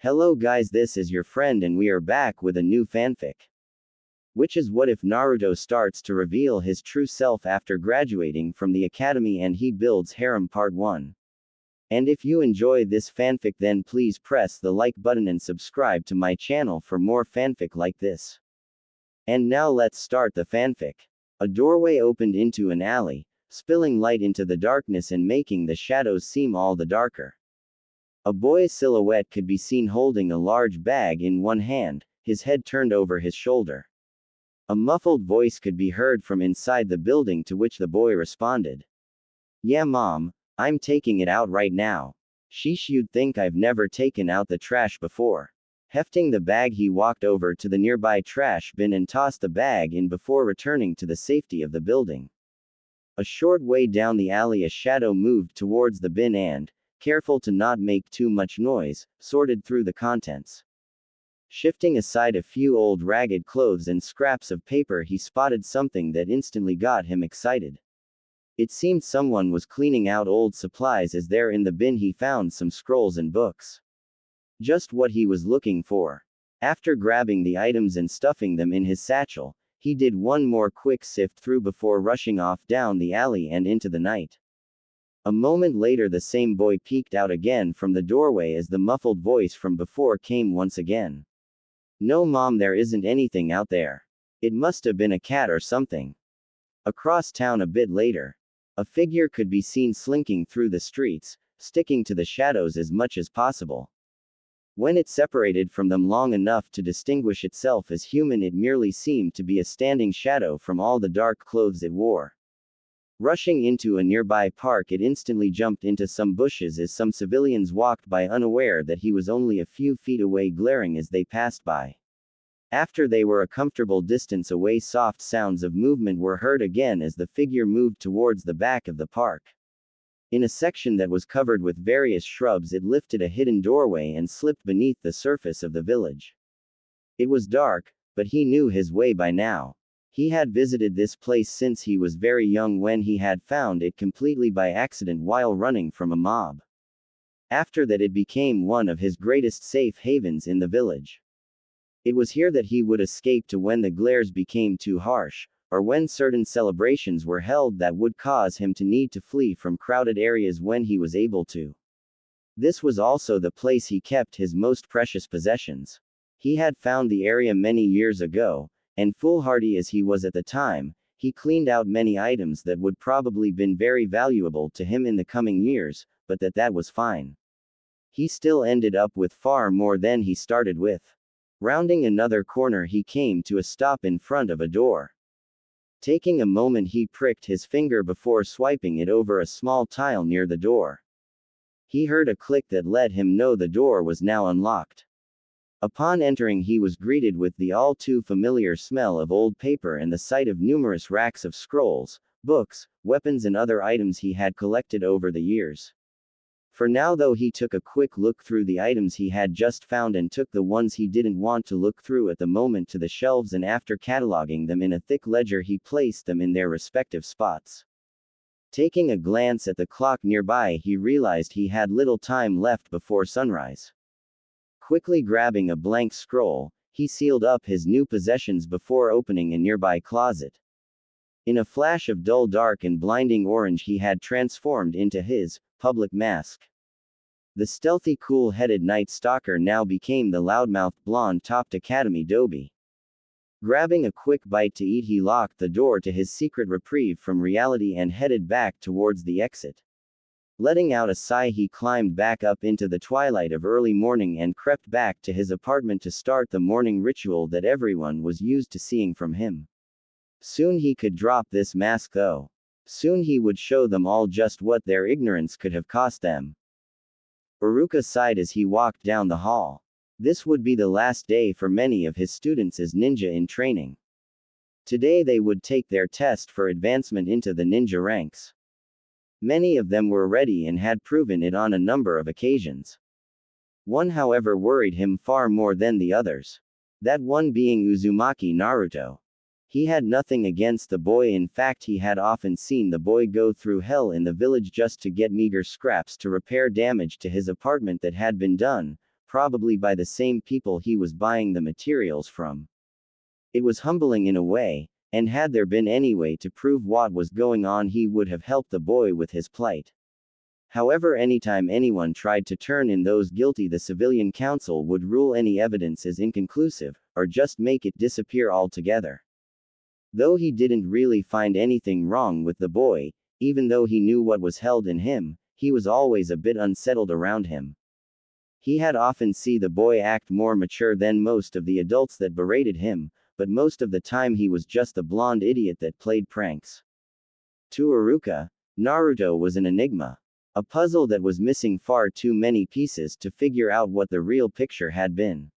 Hello guys, this is your friend and we are back with a new fanfic. Which is what if Naruto starts to reveal his true self after graduating from the academy and he builds Harem Part 1. And if you enjoy this fanfic then please press the like button and subscribe to my channel for more fanfic like this. And now let's start the fanfic. A doorway opened into an alley, spilling light into the darkness and making the shadows seem all the darker. A boy's silhouette could be seen holding a large bag in one hand, his head turned over his shoulder. A muffled voice could be heard from inside the building, to which the boy responded. "Yeah, Mom, I'm taking it out right now. Sheesh, you'd think I've never taken out the trash before." Hefting the bag, he walked over to the nearby trash bin and tossed the bag in before returning to the safety of the building. A short way down the alley, a shadow moved towards the bin and, careful to not make too much noise, sorted through the contents. Shifting aside a few old ragged clothes and scraps of paper, he spotted something that instantly got him excited. It seemed someone was cleaning out old supplies, as there in the bin he found some scrolls and books. Just what he was looking for. After grabbing the items and stuffing them in his satchel, he did one more quick sift through before rushing off down the alley and into the night. A moment later, the same boy peeked out again from the doorway as the muffled voice from before came once again. "No, Mom, there isn't anything out there. It must have been a cat or something." Across town a bit later, a figure could be seen slinking through the streets, sticking to the shadows as much as possible. When it separated from them long enough to distinguish itself as human, it merely seemed to be a standing shadow from all the dark clothes it wore. Rushing into a nearby park, it instantly jumped into some bushes as some civilians walked by, unaware that he was only a few feet away, glaring as they passed by. After they were a comfortable distance away, soft sounds of movement were heard again as the figure moved towards the back of the park. In a section that was covered with various shrubs, it lifted a hidden doorway and slipped beneath the surface of the village. It was dark, but he knew his way by now. He had visited this place since he was very young, when he had found it completely by accident while running from a mob. After that, it became one of his greatest safe havens in the village. It was here that he would escape to when the glares became too harsh, or when certain celebrations were held that would cause him to need to flee from crowded areas when he was able to. This was also the place he kept his most precious possessions. He had found the area many years ago, and foolhardy as he was at the time, he cleaned out many items that would probably been very valuable to him in the coming years, but that was fine. He still ended up with far more than he started with. Rounding another corner, he came to a stop in front of a door. Taking a moment, he pricked his finger before swiping it over a small tile near the door. He heard a click that let him know the door was now unlocked. Upon entering, he was greeted with the all too familiar smell of old paper and the sight of numerous racks of scrolls, books, weapons and other items he had collected over the years. For now though, he took a quick look through the items he had just found and took the ones he didn't want to look through at the moment to the shelves, and after cataloging them in a thick ledger, he placed them in their respective spots. Taking a glance at the clock nearby, he realized he had little time left before sunrise. Quickly grabbing a blank scroll, he sealed up his new possessions before opening a nearby closet. In a flash of dull dark and blinding orange, he had transformed into his public mask. The stealthy, cool-headed Night Stalker now became the loudmouthed, blonde-topped Academy Doby. Grabbing a quick bite to eat, he locked the door to his secret reprieve from reality and headed back towards the exit. Letting out a sigh, he climbed back up into the twilight of early morning and crept back to his apartment to start the morning ritual that everyone was used to seeing from him. Soon he could drop this mask though. Soon he would show them all just what their ignorance could have cost them. Iruka sighed as he walked down the hall. This would be the last day for many of his students as ninja in training. Today they would take their test for advancement into the ninja ranks. Many of them were ready and had proven it on a number of occasions. One, however, worried him far more than the others. That one being Uzumaki Naruto. He had nothing against the boy, in fact he had often seen the boy go through hell in the village just to get meager scraps to repair damage to his apartment that had been done, probably by the same people he was buying the materials from. It was humbling in a way, and had there been any way to prove what was going on, he would have helped the boy with his plight. However, anytime anyone tried to turn in those guilty, the civilian council would rule any evidence as inconclusive, or just make it disappear altogether. Though he didn't really find anything wrong with the boy, even though he knew what was held in him, he was always a bit unsettled around him. He had often seen the boy act more mature than most of the adults that berated him, but most of the time he was just the blonde idiot that played pranks. To Iruka, Naruto was an enigma. A puzzle that was missing far too many pieces to figure out what the real picture had been.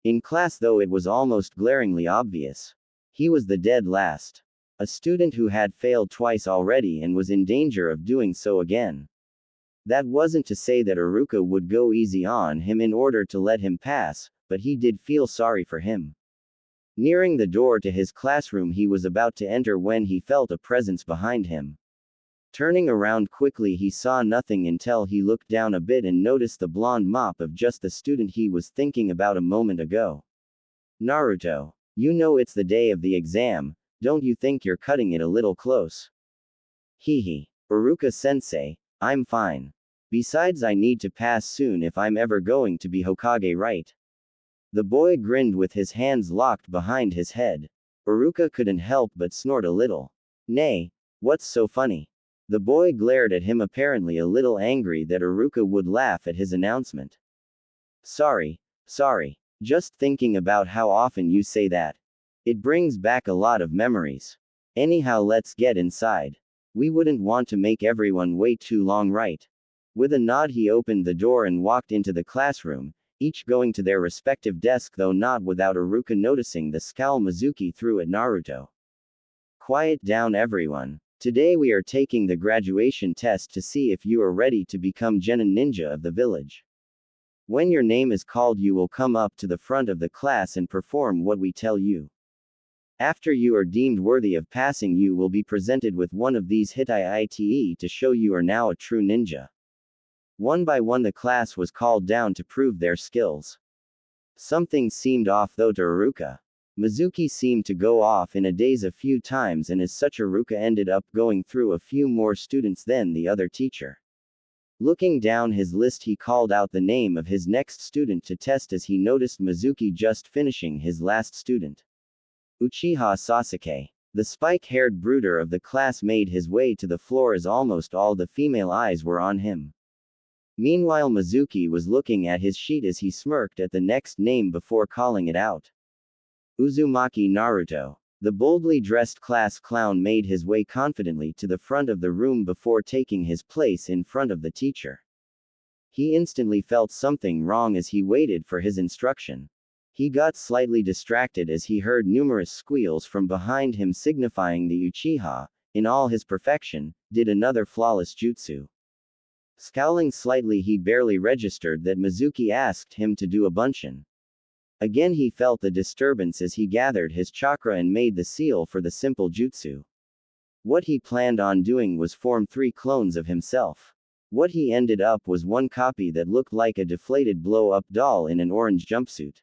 In class, though, it was almost glaringly obvious. He was the dead last. A student who had failed twice already and was in danger of doing so again. That wasn't to say that Iruka would go easy on him in order to let him pass, but he did feel sorry for him. Nearing the door to his classroom, he was about to enter when he felt a presence behind him. Turning around quickly, he saw nothing until he looked down a bit and noticed the blonde mop of just the student he was thinking about a moment ago. Naruto, you know it's the day of the exam, don't you think you're cutting it a little close? Hehe. Iruka-sensei, I'm fine. Besides, I need to pass soon if I'm ever going to be Hokage, right? The boy grinned with his hands locked behind his head. Iruka couldn't help but snort a little. Nay, what's so funny? The boy glared at him, apparently a little angry that Iruka would laugh at his announcement. Sorry. Just thinking about how often you say that. It brings back a lot of memories. Anyhow, let's get inside. We wouldn't want to make everyone wait too long, right? With a nod, he opened the door and walked into the classroom, each going to their respective desk, though not without Iruka noticing the scowl Mizuki threw at Naruto. Quiet down, everyone. Today we are taking the graduation test to see if you are ready to become Genin Ninja of the village. When your name is called, you will come up to the front of the class and perform what we tell you. After you are deemed worthy of passing, you will be presented with one of these hitaite to show you are now a true ninja. One by one the class was called down to prove their skills. Something seemed off though to Iruka. Mizuki seemed to go off in a daze a few times, and as such Iruka ended up going through a few more students than the other teacher. Looking down his list, he called out the name of his next student to test as he noticed Mizuki just finishing his last student. Uchiha Sasuke. The spike-haired brooder of the class made his way to the floor as almost all the female eyes were on him. Meanwhile, Mizuki was looking at his sheet as he smirked at the next name before calling it out. Uzumaki Naruto. The boldly dressed class clown made his way confidently to the front of the room before taking his place in front of the teacher. He instantly felt something wrong as he waited for his instruction. He got slightly distracted as he heard numerous squeals from behind him, signifying the Uchiha, in all his perfection, did another flawless jutsu. Scowling slightly, he barely registered that Mizuki asked him to do a bunshin. Again he felt the disturbance as he gathered his chakra and made the seal for the simple jutsu. What he planned on doing was form 3 clones of himself. What he ended up was one copy that looked like a deflated blow-up doll in an orange jumpsuit.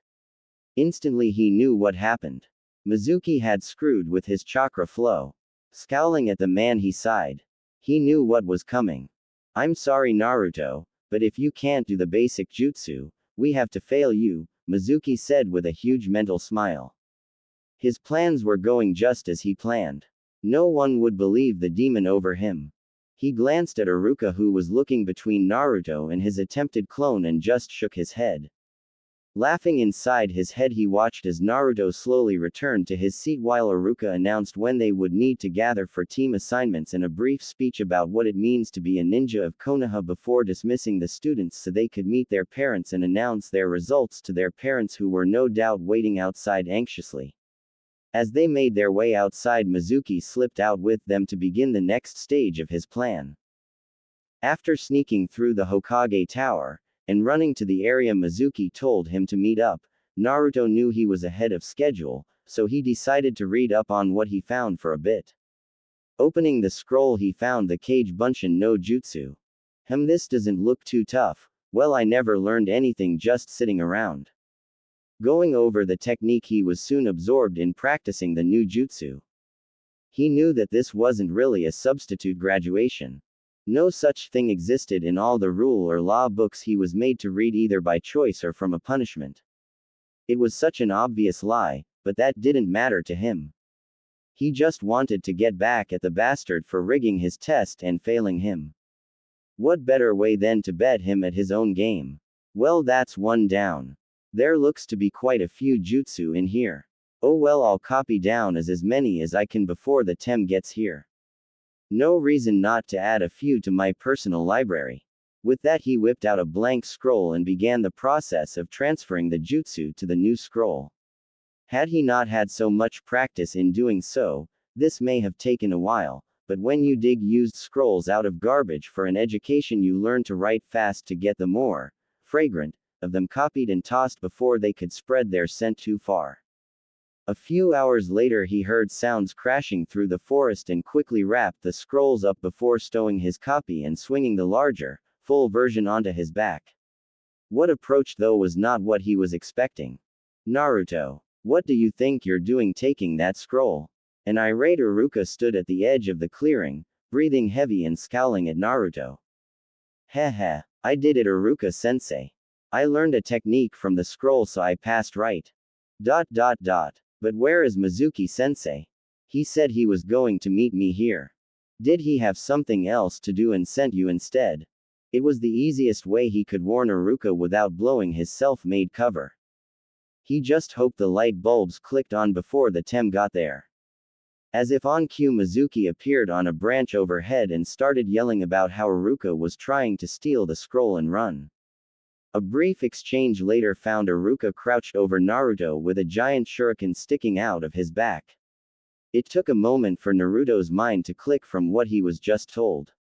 Instantly he knew what happened. Mizuki had screwed with his chakra flow. Scowling at the man, he sighed. He knew what was coming. I'm sorry, Naruto, but if you can't do the basic jutsu, we have to fail you, Mizuki said with a huge mental smile. His plans were going just as he planned. No one would believe the demon over him. He glanced at Iruka, who was looking between Naruto and his attempted clone, and just shook his head. Laughing inside his head, he watched as Naruto slowly returned to his seat while Iruka announced when they would need to gather for team assignments and a brief speech about what it means to be a ninja of Konoha before dismissing the students so they could meet their parents and announce their results to their parents, who were no doubt waiting outside anxiously. As they made their way outside, Mizuki slipped out with them to begin the next stage of his plan. After sneaking through the Hokage Tower, and running to the area Mizuki told him to meet up, Naruto knew he was ahead of schedule, so he decided to read up on what he found for a bit. Opening the scroll, he found the Kage Bunshin no Jutsu. This doesn't look too tough. Well, I never learned anything just sitting around. Going over the technique, he was soon absorbed in practicing the new jutsu. He knew that this wasn't really a substitute graduation. No such thing existed in all the rule or law books he was made to read, either by choice or from a punishment. It was such an obvious lie, but that didn't matter to him. He just wanted to get back at the bastard for rigging his test and failing him. What better way than to bet him at his own game? Well, that's one down. There looks to be quite a few jutsu in here. Oh well, I'll copy down as many as I can before the tem gets here. No reason not to add a few to my personal library. With that, he whipped out a blank scroll and began the process of transferring the jutsu to the new scroll. Had he not had so much practice in doing so, this may have taken a while, but when you dig used scrolls out of garbage for an education, you learn to write fast to get the more fragrant of them copied and tossed before they could spread their scent too far. A few hours later, he heard sounds crashing through the forest and quickly wrapped the scrolls up before stowing his copy and swinging the larger, full version onto his back. What approach, though, was not what he was expecting. Naruto, what do you think you're doing taking that scroll? An irate Iruka stood at the edge of the clearing, breathing heavy and scowling at Naruto. Heh, I did it, Iruka-sensei. I learned a technique from the scroll, so I passed right. But where is Mizuki-sensei? He said he was going to meet me here. Did he have something else to do and sent you instead? It was the easiest way he could warn Iruka without blowing his self-made cover. He just hoped the light bulbs clicked on before the tem got there. As if on cue, Mizuki appeared on a branch overhead and started yelling about how Iruka was trying to steal the scroll and run. A brief exchange later found Iruka crouched over Naruto with a giant shuriken sticking out of his back. It took a moment for Naruto's mind to click from what he was just told.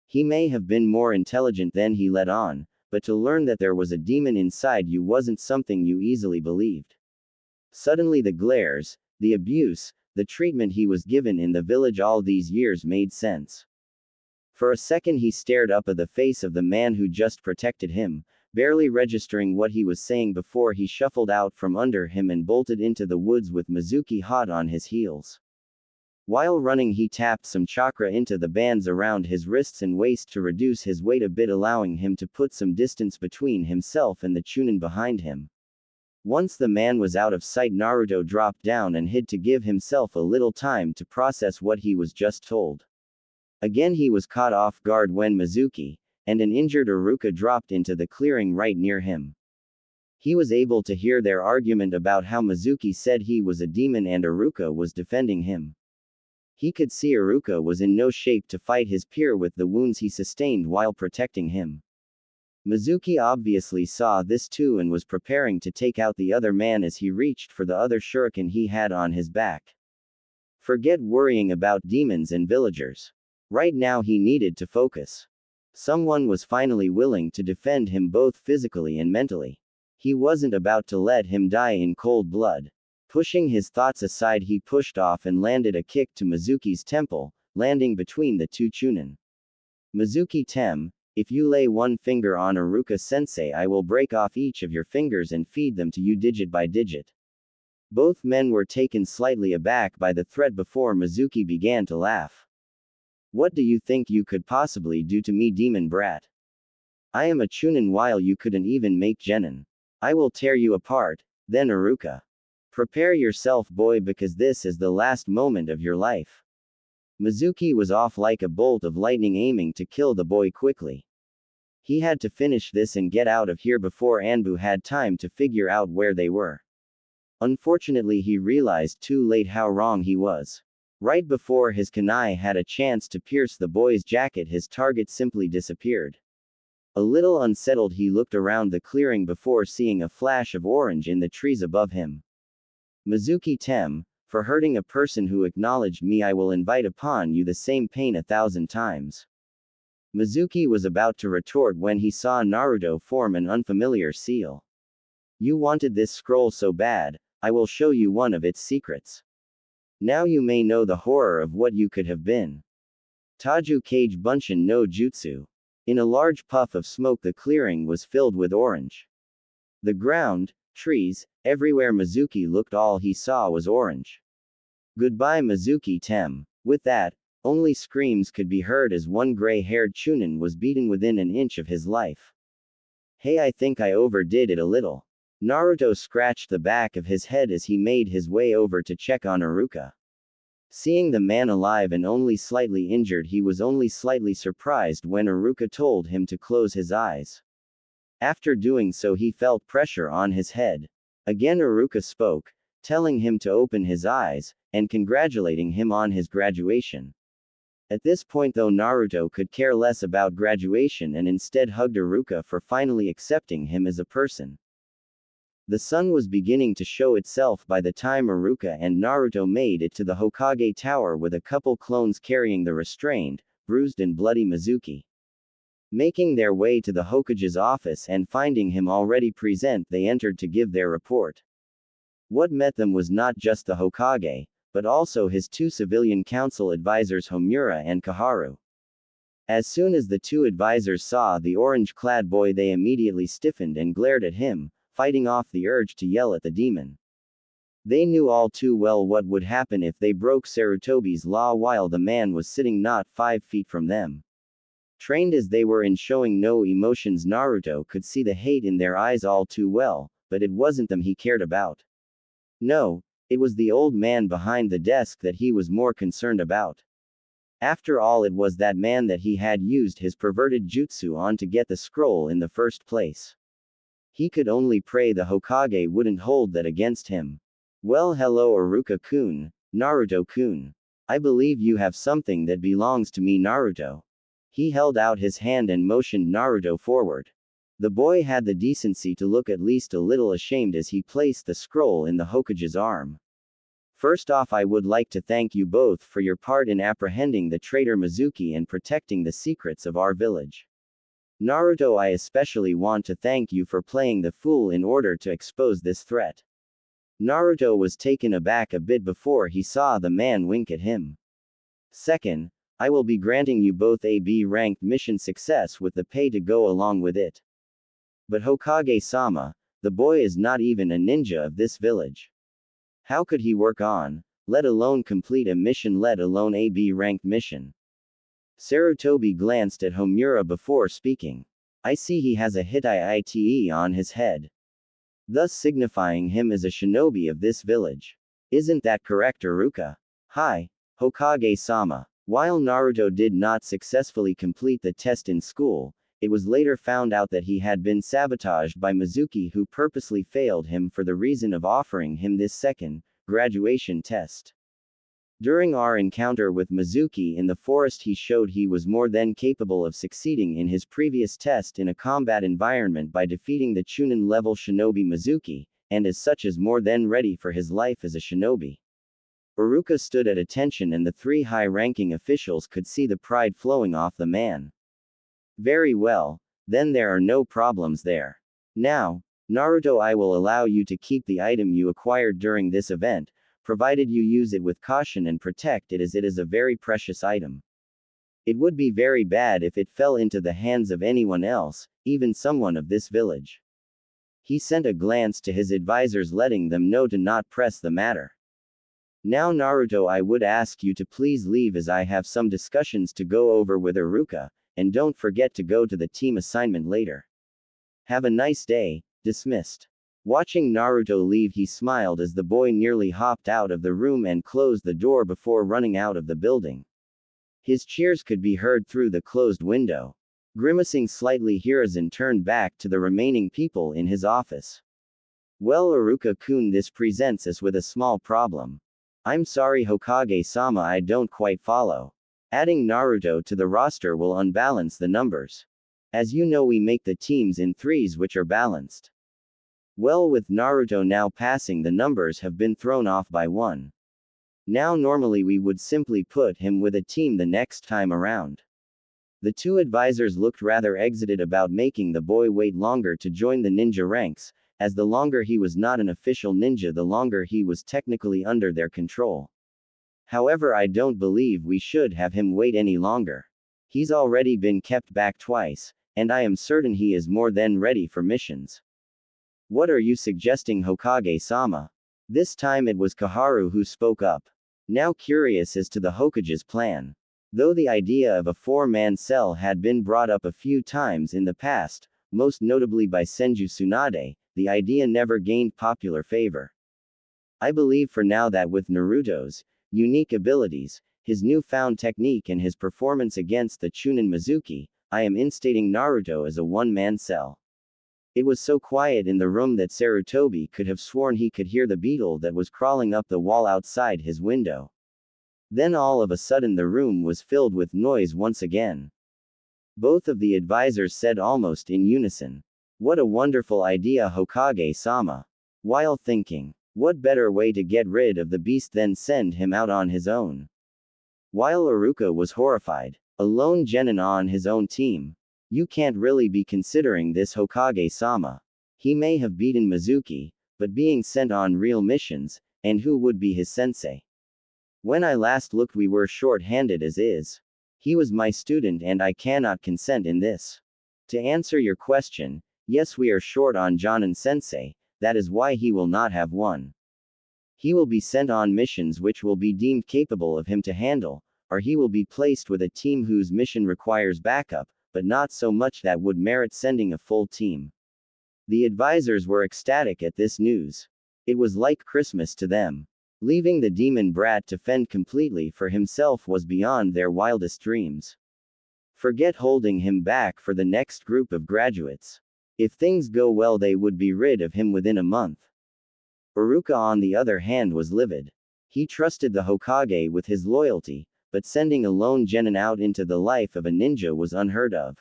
He may have been more intelligent than he let on, but to learn that there was a demon inside you wasn't something you easily believed. Suddenly the glares, the abuse, the treatment he was given in the village all these years made sense. For a second he stared up at the face of the man who just protected him, barely registering what he was saying before he shuffled out from under him and bolted into the woods with Mizuki hot on his heels. While running, he tapped some chakra into the bands around his wrists and waist to reduce his weight a bit, allowing him to put some distance between himself and the Chunin behind him. Once the man was out of sight, Naruto dropped down and hid to give himself a little time to process what he was just told. Again he was caught off guard when Mizuki and an injured Iruka dropped into the clearing right near him. He was able to hear their argument about how Mizuki said he was a demon and Iruka was defending him. He could see Iruka was in no shape to fight his peer with the wounds he sustained while protecting him. Mizuki obviously saw this too and was preparing to take out the other man as he reached for the other shuriken he had on his back. Forget worrying about demons and villagers. Right now he needed to focus. Someone was finally willing to defend him both physically and mentally. He wasn't about to let him die in cold blood. Pushing his thoughts aside, he pushed off and landed a kick to Mizuki's temple, landing between the two Chunin. Mizuki-tem, if you lay one finger on Iruka-sensei, I will break off each of your fingers and feed them to you digit by digit. Both men were taken slightly aback by the threat before Mizuki began to laugh. What do you think you could possibly do to me, demon brat? I am a Chunin while you couldn't even make genin. I will tear you apart. Then Iruka. Prepare yourself, boy, because this is the last moment of your life. Mizuki was off like a bolt of lightning, aiming to kill the boy quickly. He had to finish this and get out of here before Anbu had time to figure out where they were. Unfortunately, he realized too late how wrong he was. Right before his kunai had a chance to pierce the boy's jacket, his target simply disappeared. A little unsettled, he looked around the clearing before seeing a flash of orange in the trees above him. Mizuki-tem, for hurting a person who acknowledged me, I will invite upon you the same pain 1,000 times. Mizuki was about to retort when he saw Naruto form an unfamiliar seal. You wanted this scroll so bad, I will show you one of its secrets. Now you may know the horror of what you could have been. Taju Kage Bunshin no Jutsu. In a large puff of smoke, the clearing was filled with orange. The ground, trees, everywhere Mizuki looked, all he saw was orange. Goodbye, Mizuki Tem. With that, only screams could be heard as one gray-haired Chunin was beaten within an inch of his life. Hey, I think I overdid it a little. Naruto scratched the back of his head as he made his way over to check on Iruka. Seeing the man alive and only slightly injured, he was only slightly surprised when Iruka told him to close his eyes. After doing so, he felt pressure on his head. Again Iruka spoke, telling him to open his eyes, and congratulating him on his graduation. At this point though, Naruto could care less about graduation and instead hugged Iruka for finally accepting him as a person. The sun was beginning to show itself by the time Iruka and Naruto made it to the Hokage Tower with a couple clones carrying the restrained, bruised and bloody Mizuki. Making their way to the Hokage's office and finding him already present, they entered to give their report. What met them was not just the Hokage, but also his two civilian council advisors Homura and Kaharu. As soon as the two advisors saw the orange-clad boy, they immediately stiffened and glared at him, fighting off the urge to yell at the demon. They knew all too well what would happen if they broke Sarutobi's law while the man was sitting not 5 feet from them. Trained as they were in showing no emotions, Naruto could see the hate in their eyes all too well, but it wasn't them he cared about. No, it was the old man behind the desk that he was more concerned about. After all, it was that man that he had used his perverted jutsu on to get the scroll in the first place. He could only pray the Hokage wouldn't hold that against him. Well, hello Iruka-kun, Naruto-kun. I believe you have something that belongs to me, Naruto. He held out his hand and motioned Naruto forward. The boy had the decency to look at least a little ashamed as he placed the scroll in the Hokage's arm. First off, I would like to thank you both for your part in apprehending the traitor Mizuki and protecting the secrets of our village. Naruto, I especially want to thank you for playing the fool in order to expose this threat. Naruto was taken aback a bit before he saw the man wink at him. Second, I will be granting you both a B-ranked mission success with the pay to go along with it. But Hokage-sama, the boy is not even a ninja of this village. How could he work on, let alone complete a mission, let alone a B-ranked mission? Sarutobi glanced at Homura before speaking. I see he has a Hitai on his head, thus signifying him as a shinobi of this village. Isn't that correct, Iruka? Hi, Hokage-sama. While Naruto did not successfully complete the test in school, it was later found out that he had been sabotaged by Mizuki, who purposely failed him for the reason of offering him this second, graduation test. During our encounter with Mizuki in the forest, he showed he was more than capable of succeeding in his previous test in a combat environment by defeating the Chunin-level shinobi Mizuki, and as such is more than ready for his life as a shinobi. Iruka stood at attention and the three high-ranking officials could see the pride flowing off the man. Very well, then there are no problems there. Now, Naruto, I will allow you to keep the item you acquired during this event, provided you use it with caution and protect it, as it is a very precious item. It would be very bad if it fell into the hands of anyone else, even someone of this village. He sent a glance to his advisors, letting them know to not press the matter. Now Naruto, I would ask you to please leave as I have some discussions to go over with Iruka, and don't forget to go to the team assignment later. Have a nice day. Dismissed. Watching Naruto leave, he smiled as the boy nearly hopped out of the room and closed the door before running out of the building. His cheers could be heard through the closed window. Grimacing slightly, Hiruzen turned back to the remaining people in his office. Well, Iruka-kun, this presents us with a small problem. I'm sorry, Hokage-sama, I don't quite follow. Adding Naruto to the roster will unbalance the numbers. As you know, we make the teams in threes which are balanced. Well, with Naruto now passing, the numbers have been thrown off by one. Now normally we would simply put him with a team the next time around. The two advisors looked rather excited about making the boy wait longer to join the ninja ranks, as the longer he was not an official ninja, the longer he was technically under their control. However, I don't believe we should have him wait any longer. He's already been kept back twice, and I am certain he is more than ready for missions. What are you suggesting, Hokage-sama? This time it was Kaharu who spoke up. Now curious as to the Hokage's plan. Though the idea of a four-man cell had been brought up a few times in the past, most notably by Senju Tsunade, the idea never gained popular favor. I believe for now that with Naruto's unique abilities, his newfound technique and his performance against the Chunin Mizuki, I am instating Naruto as a one-man cell. It was so quiet in the room that Sarutobi could have sworn he could hear the beetle that was crawling up the wall outside his window. Then all of a sudden the room was filled with noise once again. Both of the advisors said almost in unison, "What a wonderful idea, Hokage-sama." While thinking, what better way to get rid of the beast than send him out on his own? While Iruka was horrified, a lone genin on his own team. You can't really be considering this, Hokage-sama. He may have beaten Mizuki, but being sent on real missions, and who would be his sensei? When I last looked we were short-handed as is. He was my student and I cannot consent in this. To answer your question, yes, we are short on Jonin sensei, that is why he will not have one. He will be sent on missions which will be deemed capable of him to handle, or he will be placed with a team whose mission requires backup, but not so much that would merit sending a full team. The advisors were ecstatic at this news. It was like Christmas to them. Leaving the demon brat to fend completely for himself was beyond their wildest dreams. Forget holding him back for the next group of graduates. If things go well they would be rid of him within a month. Iruka on the other hand was livid. He trusted the Hokage with his loyalty, but sending a lone genin out into the life of a ninja was unheard of.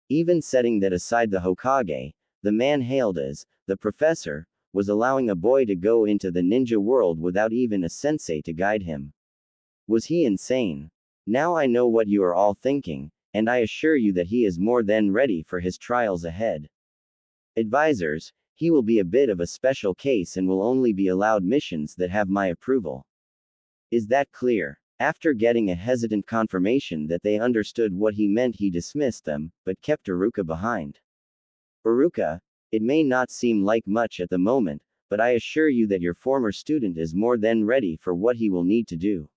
Even setting that aside, the Hokage, the man hailed as the professor, was allowing a boy to go into the ninja world without even a sensei to guide him. Was he insane? Now I know what you are all thinking, and I assure you that he is more than ready for his trials ahead. Advisors, he will be a bit of a special case and will only be allowed missions that have my approval. Is that clear? After getting a hesitant confirmation that they understood what he meant, he dismissed them, but kept Iruka behind. Iruka, it may not seem like much at the moment, but I assure you that your former student is more than ready for what he will need to do.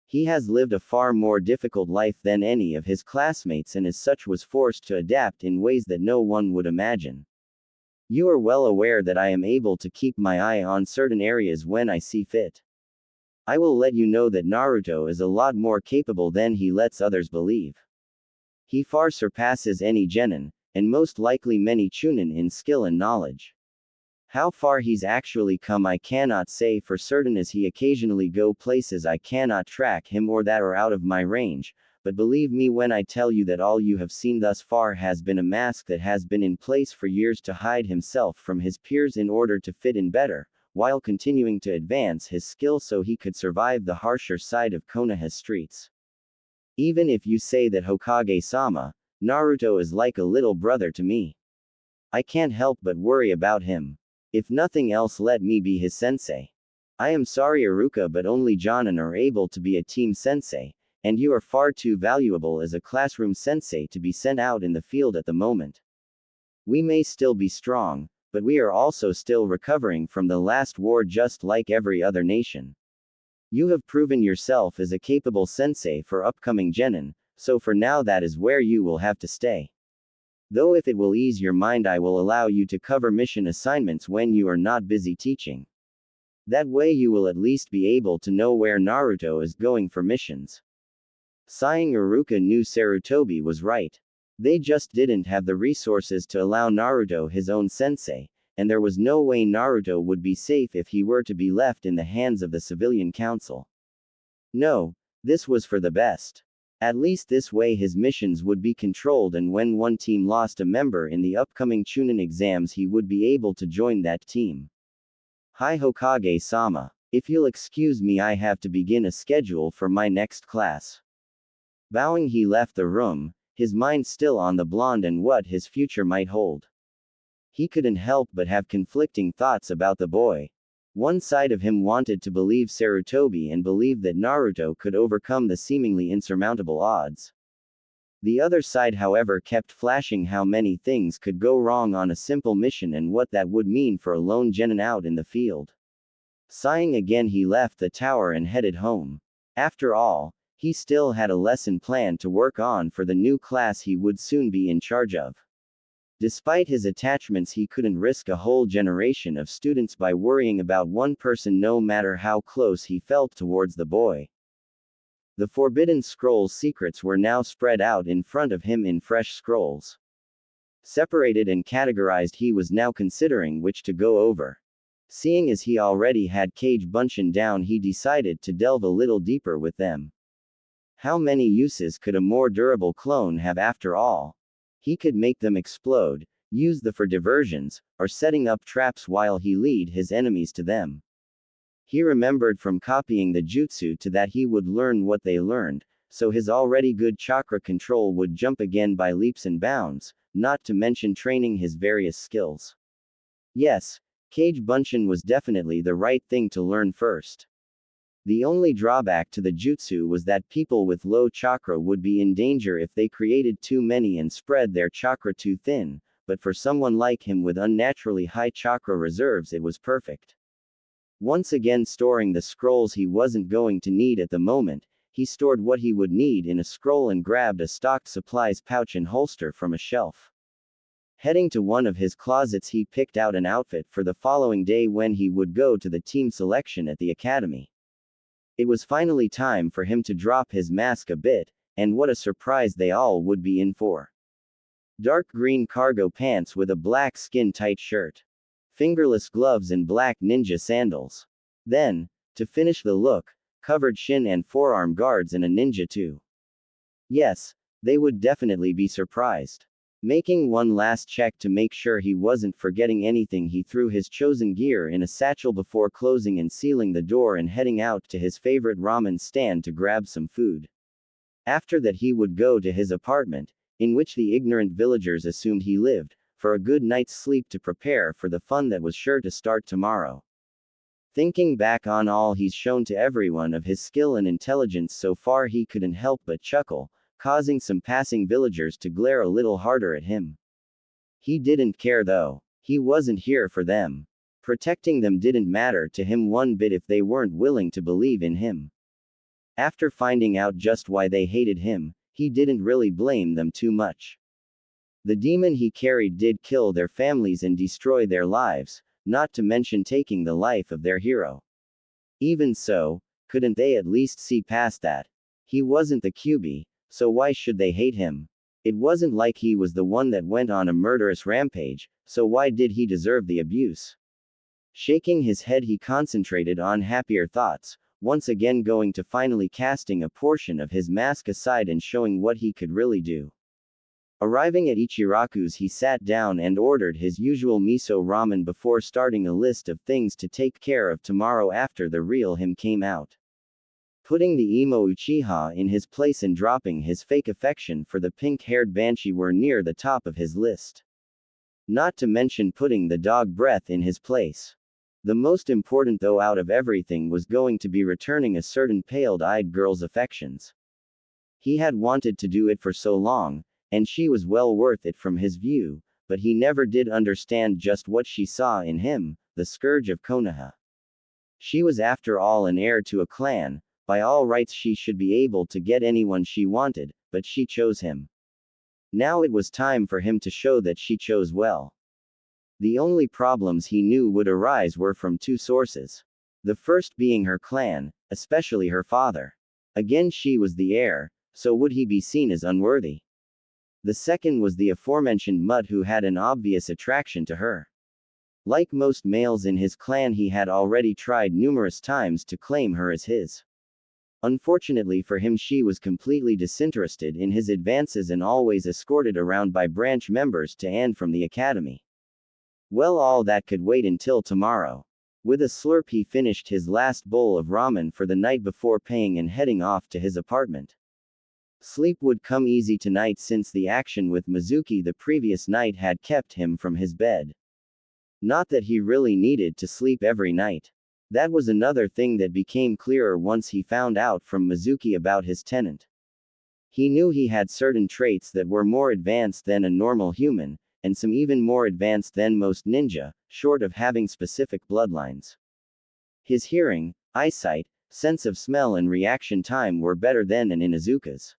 He has lived a far more difficult life than any of his classmates and as such was forced to adapt in ways that no one would imagine. You are well aware that I am able to keep my eye on certain areas when I see fit. I will let you know that Naruto is a lot more capable than he lets others believe. He far surpasses any genin, and most likely many chunin in skill and knowledge. How far he's actually come I cannot say for certain, as he occasionally go places I cannot track him or that are out of my range, but believe me when I tell you that all you have seen thus far has been a mask that has been in place for years to hide himself from his peers in order to fit in better, while continuing to advance his skill so he could survive the harsher side of Konoha's streets. Even if you say that, Hokage-sama, Naruto is like a little brother to me. I can't help but worry about him. If nothing else, let me be his sensei. I am sorry, Iruka, but only Jonin are able to be a team sensei, and you are far too valuable as a classroom sensei to be sent out in the field at the moment. We may still be strong, but we are also still recovering from the last war just like every other nation. You have proven yourself as a capable sensei for upcoming genin, so for now that is where you will have to stay. Though if it will ease your mind I will allow you to cover mission assignments when you are not busy teaching. That way you will at least be able to know where Naruto is going for missions. Sighing, Iruka knew Sarutobi was right. They just didn't have the resources to allow Naruto his own sensei, and there was no way Naruto would be safe if he were to be left in the hands of the civilian council. No, this was for the best. At least this way his missions would be controlled, and when one team lost a member in the upcoming Chunin exams he would be able to join that team. Hi Hokage-sama. If you'll excuse me, I have to begin a schedule for my next class. Bowing, he left the room, his mind still on the blonde and what his future might hold. He couldn't help but have conflicting thoughts about the boy. One side of him wanted to believe Sarutobi and believe that Naruto could overcome the seemingly insurmountable odds. The other side, however, kept flashing how many things could go wrong on a simple mission and what that would mean for a lone genin out in the field. Sighing again, he left the tower and headed home. After all, he still had a lesson plan to work on for the new class he would soon be in charge of. Despite his attachments, he couldn't risk a whole generation of students by worrying about one person, no matter how close he felt towards the boy. The Forbidden Scrolls' secrets were now spread out in front of him in fresh scrolls. Separated and categorized, he was now considering which to go over. Seeing as he already had Cage Bunshin down, he decided to delve a little deeper with them. How many uses could a more durable clone have after all? He could make them explode, use them for diversions, or setting up traps while he lead his enemies to them. He remembered from copying the jutsu to that he would learn what they learned, so his already good chakra control would jump again by leaps and bounds, not to mention training his various skills. Yes, Cage Bunshin was definitely the right thing to learn first. The only drawback to the jutsu was that people with low chakra would be in danger if they created too many and spread their chakra too thin, but for someone like him with unnaturally high chakra reserves, it was perfect. Once again storing the scrolls he wasn't going to need at the moment, he stored what he would need in a scroll and grabbed a stocked supplies pouch and holster from a shelf. Heading to one of his closets, he picked out an outfit for the following day when he would go to the team selection at the academy. It was finally time for him to drop his mask a bit, and what a surprise they all would be in for. Dark green cargo pants with a black skin-tight shirt. Fingerless gloves and black ninja sandals. Then, to finish the look, covered shin and forearm guards and a ninja too. Yes, they would definitely be surprised. Making one last check to make sure he wasn't forgetting anything, he threw his chosen gear in a satchel before closing and sealing the door and heading out to his favorite ramen stand to grab some food. After that, he would go to his apartment, in which the ignorant villagers assumed he lived, for a good night's sleep to prepare for the fun that was sure to start tomorrow. Thinking back on all he's shown to everyone of his skill and intelligence so far, he couldn't help but chuckle, causing some passing villagers to glare a little harder at him. He didn't care though. He wasn't here for them. Protecting them didn't matter to him one bit if they weren't willing to believe in him. After finding out just why they hated him, he didn't really blame them too much. The demon he carried did kill their families and destroy their lives, not to mention taking the life of their hero. Even so, couldn't they at least see past that? He wasn't the QB, so why should they hate him? It wasn't like he was the one that went on a murderous rampage, so why did he deserve the abuse? Shaking his head, he concentrated on happier thoughts, once again going to finally casting a portion of his mask aside and showing what he could really do. Arriving at Ichiraku's, he sat down and ordered his usual miso ramen before starting a list of things to take care of tomorrow after the real him came out. Putting the emo Uchiha in his place and dropping his fake affection for the pink-haired banshee were near the top of his list. Not to mention putting the dog breath in his place. The most important though out of everything was going to be returning a certain pale-eyed girl's affections. He had wanted to do it for so long, and she was well worth it from his view, but he never did understand just what she saw in him, the scourge of Konoha. She was after all an heir to a clan. By all rights she should be able to get anyone she wanted, but she chose him. Now it was time for him to show that she chose well. The only problems he knew would arise were from two sources. The first being her clan, especially her father. Again, she was the heir, so would he be seen as unworthy? The second was the aforementioned mutt who had an obvious attraction to her. Like most males in his clan, he had already tried numerous times to claim her as his. Unfortunately for him, she was completely disinterested in his advances and always escorted around by branch members to and from the academy. Well, all that could wait until tomorrow. With a slurp, he finished his last bowl of ramen for the night before paying and heading off to his apartment. Sleep would come easy tonight since the action with Mizuki the previous night had kept him from his bed. Not that he really needed to sleep every night. That was another thing that became clearer once he found out from Mizuki about his tenant. He knew he had certain traits that were more advanced than a normal human, and some even more advanced than most ninja, short of having specific bloodlines. His hearing, eyesight, sense of smell and reaction time were better than an Inuzuka's.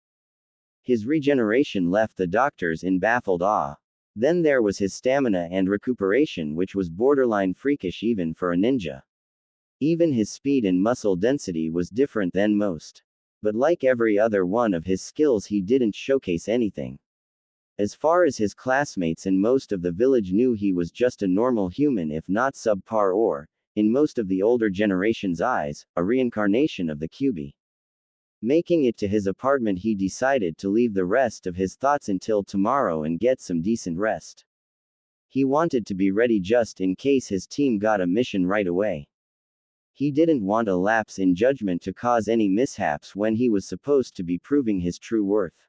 His regeneration left the doctors in baffled awe. Then there was his stamina and recuperation, which was borderline freakish even for a ninja. Even his speed and muscle density was different than most. But like every other one of his skills, he didn't showcase anything. As far as his classmates and most of the village knew, he was just a normal human, if not subpar, or, in most of the older generation's eyes, a reincarnation of the QB. Making it to his apartment, he decided to leave the rest of his thoughts until tomorrow and get some decent rest. He wanted to be ready just in case his team got a mission right away. He didn't want a lapse in judgment to cause any mishaps when he was supposed to be proving his true worth.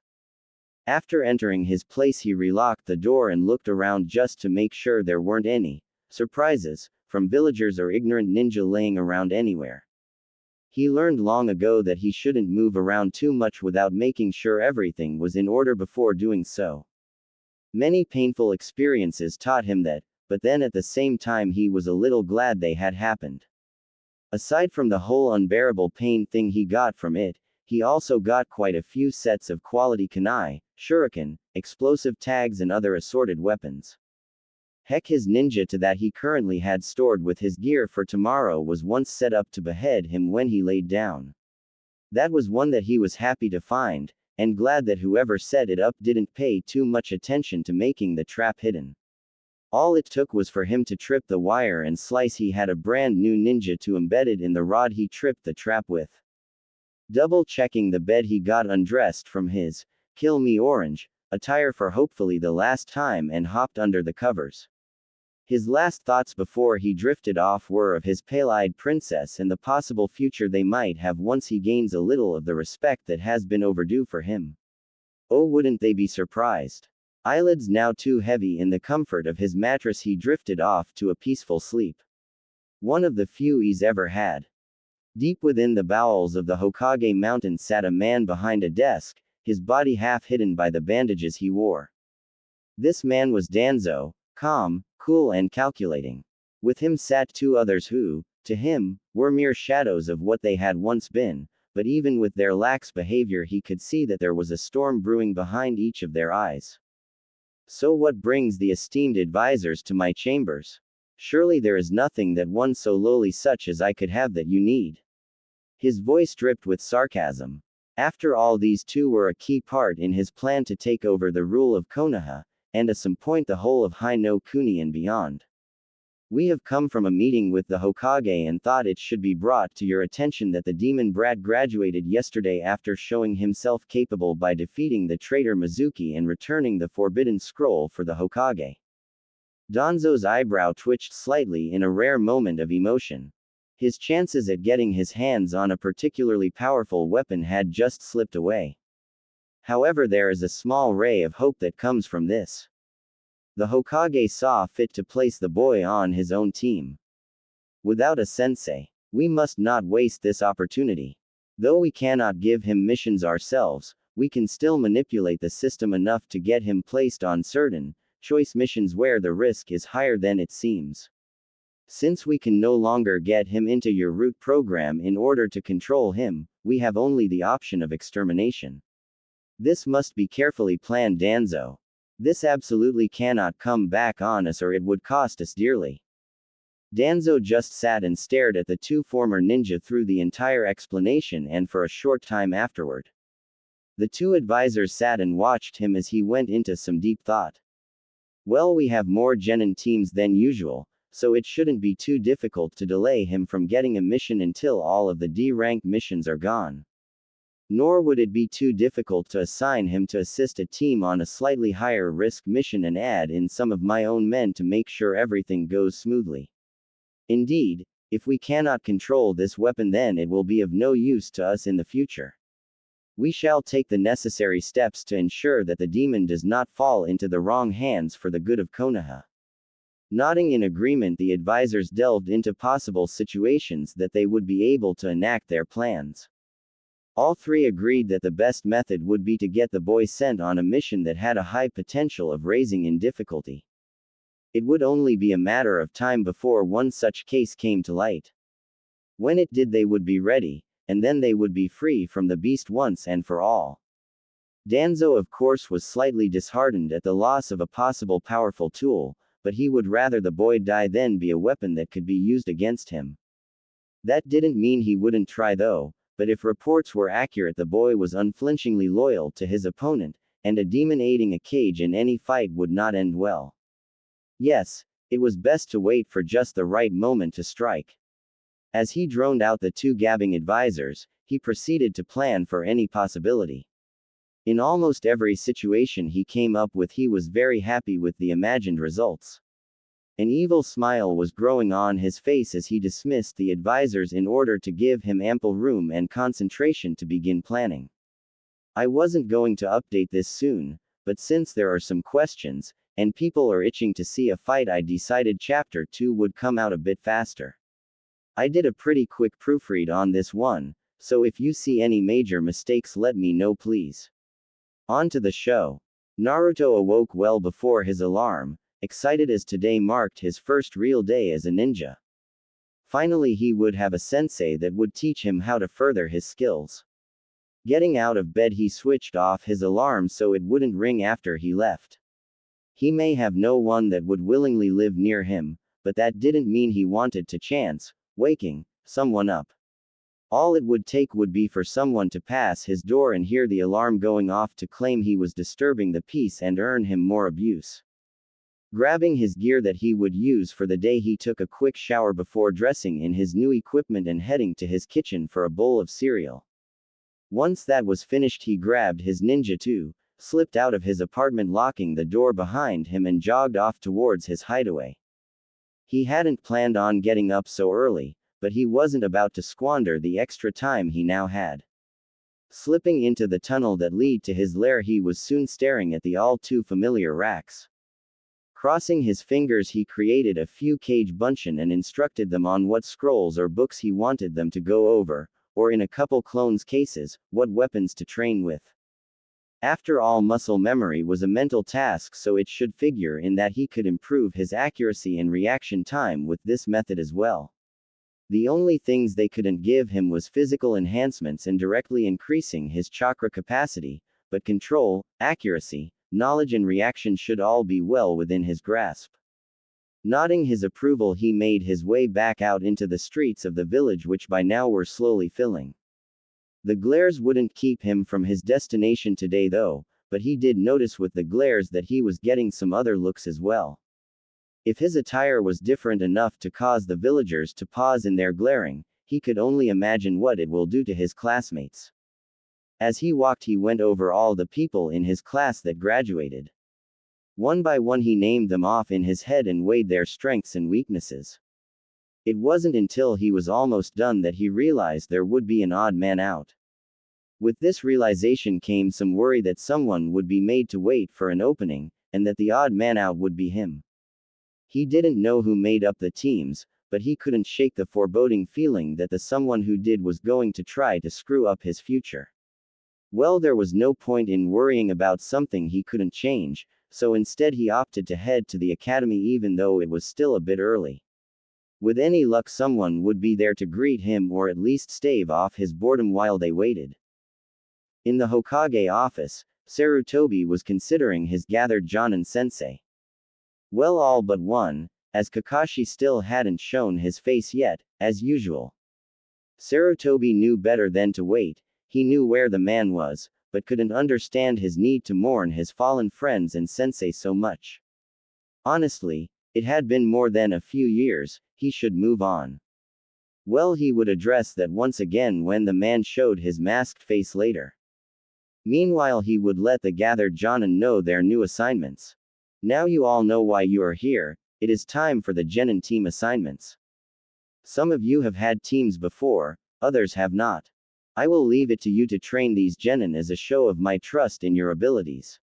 After entering his place, he relocked the door and looked around just to make sure there weren't any surprises from villagers or ignorant ninja laying around anywhere. He learned long ago that he shouldn't move around too much without making sure everything was in order before doing so. Many painful experiences taught him that, but then at the same time he was a little glad they had happened. Aside from the whole unbearable pain thing he got from it, he also got quite a few sets of quality kunai, shuriken, explosive tags and other assorted weapons. Heck, his ninja to that he currently had stored with his gear for tomorrow was once set up to behead him when he laid down. That was one that he was happy to find, and glad that whoever set it up didn't pay too much attention to making the trap hidden. All it took was for him to trip the wire and slice. He had a brand new ninja to embedded in the rod he tripped the trap with. Double-checking the bed, he got undressed from his "Kill Me Orange" attire for hopefully the last time and hopped under the covers. His last thoughts before he drifted off were of his pale-eyed princess and the possible future they might have once he gains a little of the respect that has been overdue for him. Oh, wouldn't they be surprised? Eyelids now too heavy in the comfort of his mattress, he drifted off to a peaceful sleep. One of the few he's ever had. Deep within the bowels of the Hokage mountain sat a man behind a desk, his body half hidden by the bandages he wore. This man was Danzo, calm, cool and calculating. With him sat two others who, to him, were mere shadows of what they had once been, but even with their lax behavior he could see that there was a storm brewing behind each of their eyes. So what brings the esteemed advisors to my chambers? Surely there is nothing that one so lowly such as I could have that you need. His voice dripped with sarcasm. After all, these two were a key part in his plan to take over the rule of Konoha, and at some point the whole of Hai no Kuni and beyond. We have come from a meeting with the Hokage and thought it should be brought to your attention that the demon brat graduated yesterday after showing himself capable by defeating the traitor Mizuki and returning the forbidden scroll for the Hokage. Danzo's eyebrow twitched slightly in a rare moment of emotion. His chances at getting his hands on a particularly powerful weapon had just slipped away. However, there is a small ray of hope that comes from this. The Hokage saw fit to place the boy on his own team. Without a sensei, we must not waste this opportunity. Though we cannot give him missions ourselves, we can still manipulate the system enough to get him placed on certain choice missions where the risk is higher than it seems. Since we can no longer get him into your root program in order to control him, we have only the option of extermination. This must be carefully planned, Danzo. This absolutely cannot come back on us or it would cost us dearly. Danzo just sat and stared at the two former ninja through the entire explanation and for a short time afterward. The two advisors sat and watched him as he went into some deep thought. Well, we have more genin teams than usual, so it shouldn't be too difficult to delay him from getting a mission until all of the D-rank missions are gone. Nor would it be too difficult to assign him to assist a team on a slightly higher risk mission and add in some of my own men to make sure everything goes smoothly. Indeed, if we cannot control this weapon, then it will be of no use to us in the future. We shall take the necessary steps to ensure that the demon does not fall into the wrong hands for the good of Konoha. Nodding in agreement, the advisors delved into possible situations that they would be able to enact their plans. All three agreed that the best method would be to get the boy sent on a mission that had a high potential of raising in difficulty. It would only be a matter of time before one such case came to light. When it did, they would be ready, and then they would be free from the beast once and for all. Danzo, of course, was slightly disheartened at the loss of a possible powerful tool, but he would rather the boy die than be a weapon that could be used against him. That didn't mean he wouldn't try though, but if reports were accurate, the boy was unflinchingly loyal to his opponent, and a demon aiding a cage in any fight would not end well. Yes, it was best to wait for just the right moment to strike. As he droned out the two gabbing advisors, he proceeded to plan for any possibility. In almost every situation he came up with, he was very happy with the imagined results. An evil smile was growing on his face as he dismissed the advisors in order to give him ample room and concentration to begin planning. I wasn't going to update this soon, but since there are some questions, and people are itching to see a fight, I decided Chapter 2 would come out a bit faster. I did a pretty quick proofread on this one, so if you see any major mistakes, let me know please. On to the show. Naruto awoke well before his alarm, excited as today marked his first real day as a ninja. Finally, he would have a sensei that would teach him how to further his skills. Getting out of bed, he switched off his alarm so it wouldn't ring after he left. He may have no one that would willingly live near him, but that didn't mean he wanted to chance waking someone up. All it would take would be for someone to pass his door and hear the alarm going off to claim he was disturbing the peace and earn him more abuse. Grabbing his gear that he would use for the day, he took a quick shower before dressing in his new equipment and heading to his kitchen for a bowl of cereal. Once that was finished, he grabbed his ninja 2, slipped out of his apartment, locking the door behind him, and jogged off towards his hideaway. He hadn't planned on getting up so early, but he wasn't about to squander the extra time he now had. Slipping into the tunnel that led to his lair, he was soon staring at the all too familiar racks. Crossing his fingers, he created a few cage bunshin and instructed them on what scrolls or books he wanted them to go over, or in a couple clones' cases, what weapons to train with. After all, muscle memory was a mental task, so it should figure in that he could improve his accuracy and reaction time with this method as well. The only things they couldn't give him was physical enhancements and directly increasing his chakra capacity, but control, accuracy, knowledge and reaction should all be well within his grasp. Nodding his approval, he made his way back out into the streets of the village, which by now were slowly filling. The glares wouldn't keep him from his destination today though, but he did notice with the glares that he was getting some other looks as well. If his attire was different enough to cause the villagers to pause in their glaring, he could only imagine what it will do to his classmates. As he walked, he went over all the people in his class that graduated. One by one he named them off in his head and weighed their strengths and weaknesses. It wasn't until he was almost done that he realized there would be an odd man out. With this realization came some worry that someone would be made to wait for an opening, and that the odd man out would be him. He didn't know who made up the teams, but he couldn't shake the foreboding feeling that the someone who did was going to try to screw up his future. Well, there was no point in worrying about something he couldn't change, so instead he opted to head to the academy even though it was still a bit early. With any luck, someone would be there to greet him or at least stave off his boredom while they waited. In the Hokage office, Sarutobi was considering his gathered Jonin sensei. Well, all but one, as Kakashi still hadn't shown his face yet, as usual. Sarutobi knew better than to wait. He knew where the man was, but couldn't understand his need to mourn his fallen friends and sensei so much. Honestly, it had been more than a few years, he should move on. Well, he would address that once again when the man showed his masked face later. Meanwhile, he would let the gathered Jonin know their new assignments. Now you all know why you are here, it is time for the Genin team assignments. Some of you have had teams before, others have not. I will leave it to you to train these genin as a show of my trust in your abilities.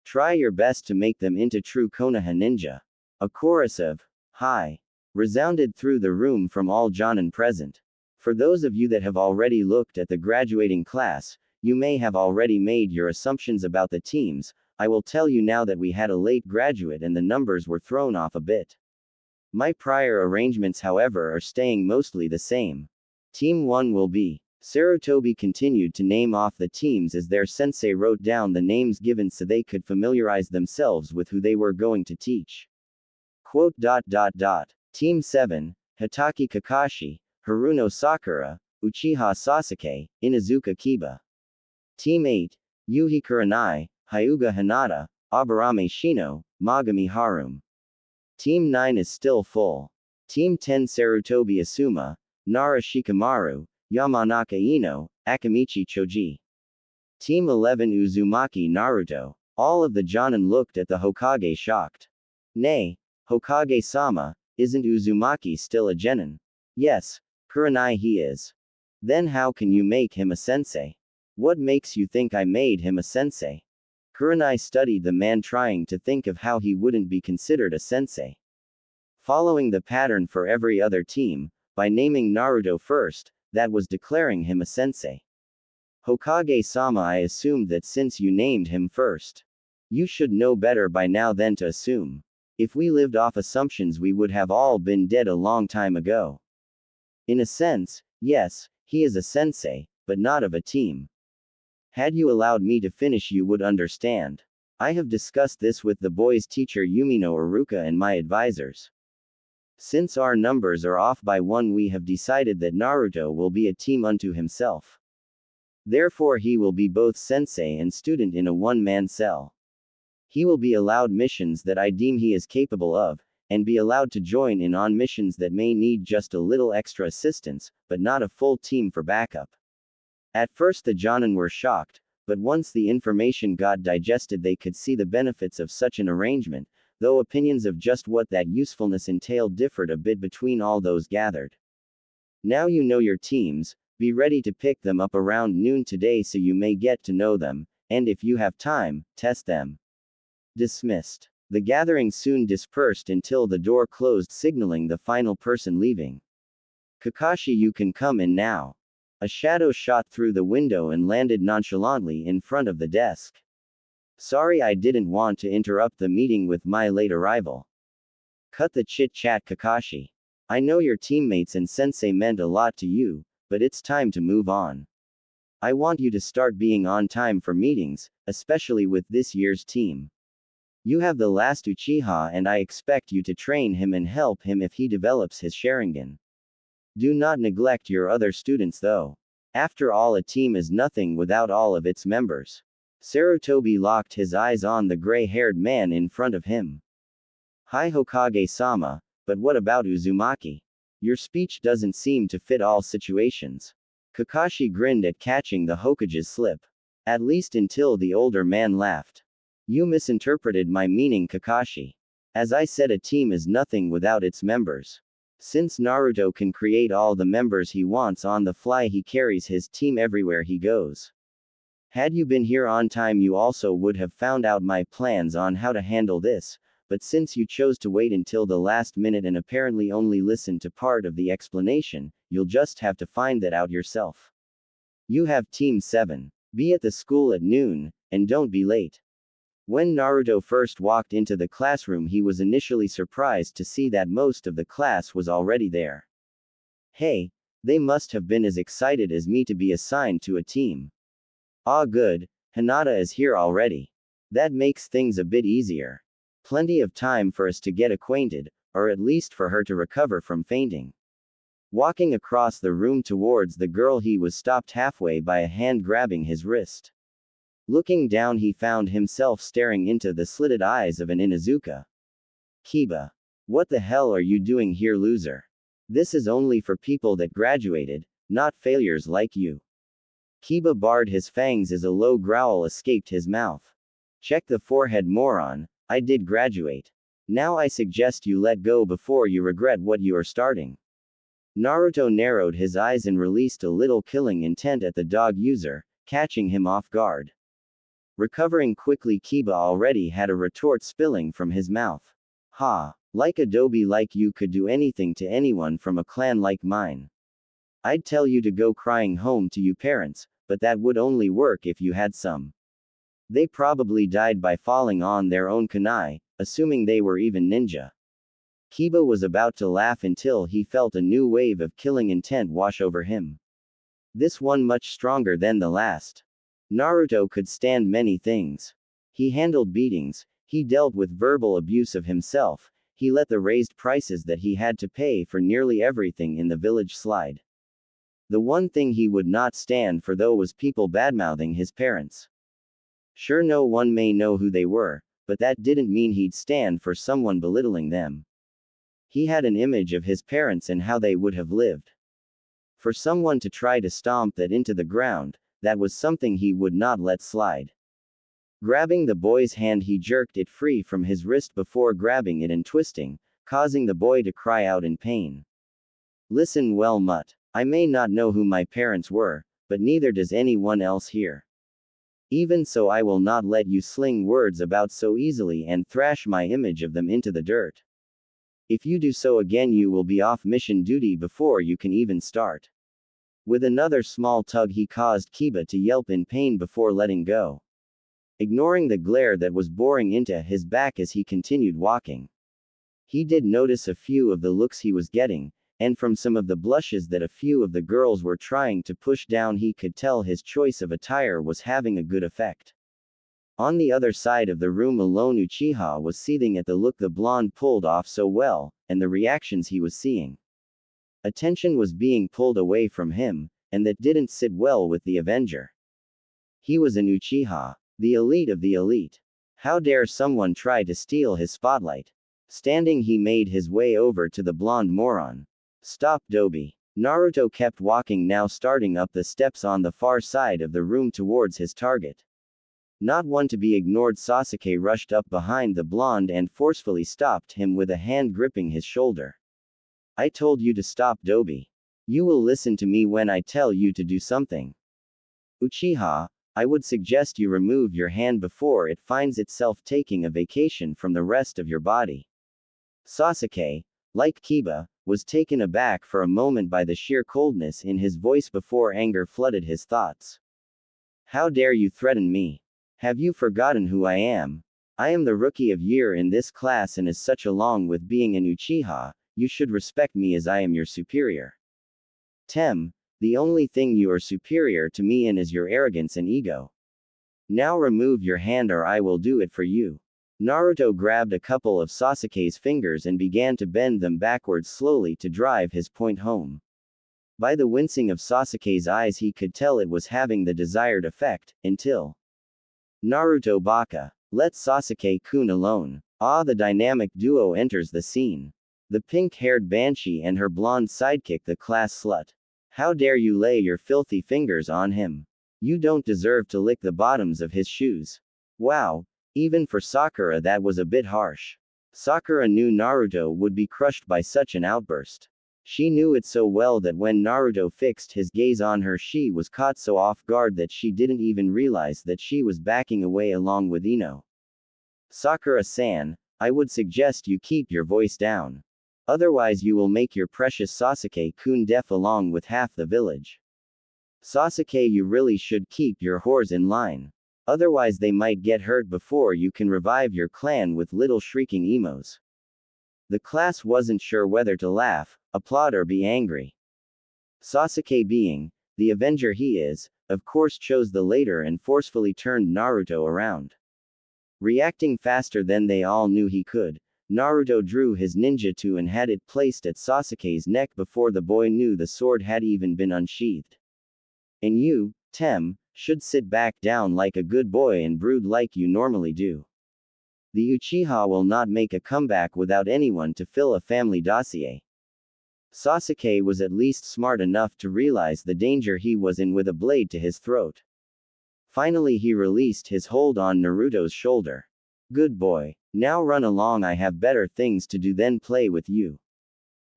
Try your best to make them into true Konoha ninja. A chorus of "Hi" resounded through the room from all jonin present. For those of you that have already looked at the graduating class, you may have already made your assumptions about the teams. I will tell you now that we had a late graduate and the numbers were thrown off a bit. My prior arrangements, however, are staying mostly the same. Team 1 will be. Sarutobi continued to name off the teams as their sensei wrote down the names given so they could familiarize themselves with who they were going to teach. Quote. Team 7, Hitaki Kakashi, Haruno Sakura, Uchiha Sasuke, Inuzuka Kiba. Team 8, Yuhi Kurenai, Hyuga Hinata, Aburame Shino, Magami Harem. Team 9 is still full. Team 10 Sarutobi Asuma, Nara Shikamaru, Yamanaka Ino, Akamichi Choji. Team 11 Uzumaki Naruto. All of the Jonin looked at the Hokage shocked. Nay, Hokage-sama, isn't Uzumaki still a genin? Yes, Kurenai he is. Then how can you make him a sensei? What makes you think I made him a sensei? Kurenai studied the man, trying to think of how he wouldn't be considered a sensei. Following the pattern for every other team, by naming Naruto first, that was declaring him a sensei. Hokage-sama, I assumed that since you named him first. You should know better by now than to assume. If we lived off assumptions, we would have all been dead a long time ago. In a sense, yes, he is a sensei, but not of a team. Had you allowed me to finish, you would understand. I have discussed this with the boys' teacher Yumino Aruka and my advisors. Since our numbers are off by 1, we have decided that Naruto will be a team unto himself. Therefore he will be both sensei and student in a one-man cell. He will be allowed missions that I deem he is capable of, and be allowed to join in on missions that may need just a little extra assistance, but not a full team for backup. At first the Jonin were shocked, but once the information got digested they could see the benefits of such an arrangement, though opinions of just what that usefulness entailed differed a bit between all those gathered. Now you know your teams, be ready to pick them up around noon today so you may get to know them, and if you have time, test them. Dismissed. The gathering soon dispersed until the door closed, signaling the final person leaving. Kakashi, you can come in now. A shadow shot through the window and landed nonchalantly in front of the desk. Sorry, I didn't want to interrupt the meeting with my late arrival. Cut the chit-chat, Kakashi. I know your teammates and sensei meant a lot to you, but it's time to move on. I want you to start being on time for meetings, especially with this year's team. You have the last Uchiha and I expect you to train him and help him if he develops his Sharingan. Do not neglect your other students though. After all, a team is nothing without all of its members. Sarutobi locked his eyes on the gray-haired man in front of him. Hi Hokage-sama, but what about Uzumaki? Your speech doesn't seem to fit all situations. Kakashi grinned at catching the Hokage's slip. At least until the older man laughed. You misinterpreted my meaning, Kakashi. As I said, a team is nothing without its members. Since Naruto can create all the members he wants on the fly, he carries his team everywhere he goes. Had you been here on time, you also would have found out my plans on how to handle this, but since you chose to wait until the last minute and apparently only listened to part of the explanation, you'll just have to find that out yourself. You have Team 7. Be at the school at noon, and don't be late. When Naruto first walked into the classroom, he was initially surprised to see that most of the class was already there. Hey, they must have been as excited as me to be assigned to a team. Ah, good, Hinata is here already. That makes things a bit easier. Plenty of time for us to get acquainted, or at least for her to recover from fainting. Walking across the room towards the girl, he was stopped halfway by a hand grabbing his wrist. Looking down, he found himself staring into the slitted eyes of an Inuzuka. Kiba. What the hell are you doing here, loser? This is only for people that graduated, not failures like you. Kiba barred his fangs as a low growl escaped his mouth. Check the forehead, moron, I did graduate. Now I suggest you let go before you regret what you are starting. Naruto narrowed his eyes and released a little killing intent at the dog user, catching him off guard. Recovering quickly, Kiba already had a retort spilling from his mouth. Ha! Like Adobe, like you could do anything to anyone from a clan like mine. I'd tell you to go crying home to you parents, but that would only work if you had some. They probably died by falling on their own kunai, assuming they were even ninja. Kiba was about to laugh until he felt a new wave of killing intent wash over him. This one much stronger than the last. Naruto could stand many things. He handled beatings, he dealt with verbal abuse of himself, he let the raised prices that he had to pay for nearly everything in the village slide. The one thing he would not stand for though was people badmouthing his parents. Sure, no one may know who they were, but that didn't mean he'd stand for someone belittling them. He had an image of his parents and how they would have lived. For someone to try to stomp that into the ground, that was something he would not let slide. Grabbing the boy's hand, he jerked it free from his wrist before grabbing it and twisting, causing the boy to cry out in pain. Listen well, Mutt. I may not know who my parents were, but neither does anyone else here. Even so, I will not let you sling words about so easily and thrash my image of them into the dirt. If you do so again, you will be off mission duty before you can even start. With another small tug, he caused Kiba to yelp in pain before letting go. Ignoring the glare that was boring into his back as he continued walking. He did notice a few of the looks he was getting, and from some of the blushes that a few of the girls were trying to push down, he could tell his choice of attire was having a good effect. On the other side of the room alone, Uchiha was seething at the look the blonde pulled off so well, and the reactions he was seeing. Attention was being pulled away from him, and that didn't sit well with the Avenger. He was an Uchiha, the elite of the elite. How dare someone try to steal his spotlight? Standing, he made his way over to the blonde moron. Stop, Dobi. Naruto kept walking, now starting up the steps on the far side of the room towards his target. Not one to be ignored, Sasuke rushed up behind the blonde and forcefully stopped him with a hand gripping his shoulder. I told you to stop, Dobi. You will listen to me when I tell you to do something. Uchiha, I would suggest you remove your hand before it finds itself taking a vacation from the rest of your body. Sasuke, like Kiba, was taken aback for a moment by the sheer coldness in his voice before anger flooded his thoughts. How dare you threaten me? Have you forgotten who I am? I am the rookie of year in this class, and as such, along with being an Uchiha, you should respect me as I am your superior. The only thing you are superior to me in is your arrogance and ego. Now remove your hand or I will do it for you. Naruto grabbed a couple of Sasuke's fingers and began to bend them backwards slowly to drive his point home. By the wincing of Sasuke's eyes, he could tell it was having the desired effect, until Naruto Baka. Let Sasuke-kun alone. The dynamic duo enters the scene. The pink-haired banshee and her blonde sidekick, the class slut. How dare you lay your filthy fingers on him? You don't deserve to lick the bottoms of his shoes. Wow. Even for Sakura, that was a bit harsh. Sakura knew Naruto would be crushed by such an outburst. She knew it so well that when Naruto fixed his gaze on her, she was caught so off guard that she didn't even realize that she was backing away along with Ino. Sakura-san, I would suggest you keep your voice down. Otherwise you will make your precious Sasuke-kun deaf along with half the village. Sasuke, you really should keep your whores in line. Otherwise they might get hurt before you can revive your clan with little shrieking emos. The class wasn't sure whether to laugh, applaud or be angry. Sasuke, being the Avenger he is, of course chose the latter and forcefully turned Naruto around. Reacting faster than they all knew he could, Naruto drew his ninjutsu and had it placed at Sasuke's neck before the boy knew the sword had even been unsheathed. And you, should sit back down like a good boy and brood like you normally do. The Uchiha will not make a comeback without anyone to fill a family dossier. Sasuke was at least smart enough to realize the danger he was in with a blade to his throat. Finally he released his hold on Naruto's shoulder. Good boy. Now run along, I have better things to do than play with you.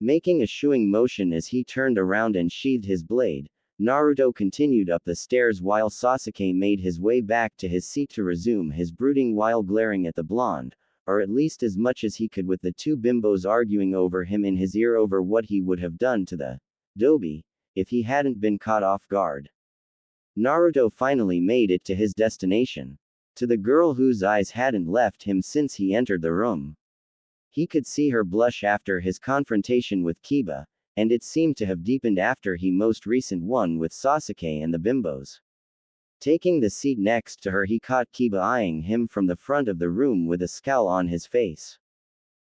Making a shooing motion as he turned around and sheathed his blade, Naruto continued up the stairs while Sasuke made his way back to his seat to resume his brooding while glaring at the blonde, or at least as much as he could, with the two bimbos arguing over him in his ear over what he would have done to the Dobi if he hadn't been caught off guard. Naruto finally made it to his destination. To the girl whose eyes hadn't left him since he entered the room. He could see her blush after his confrontation with Kiba, and it seemed to have deepened after he most recent one with Sasuke and the bimbos. Taking the seat next to her, he caught Kiba eyeing him from the front of the room with a scowl on his face.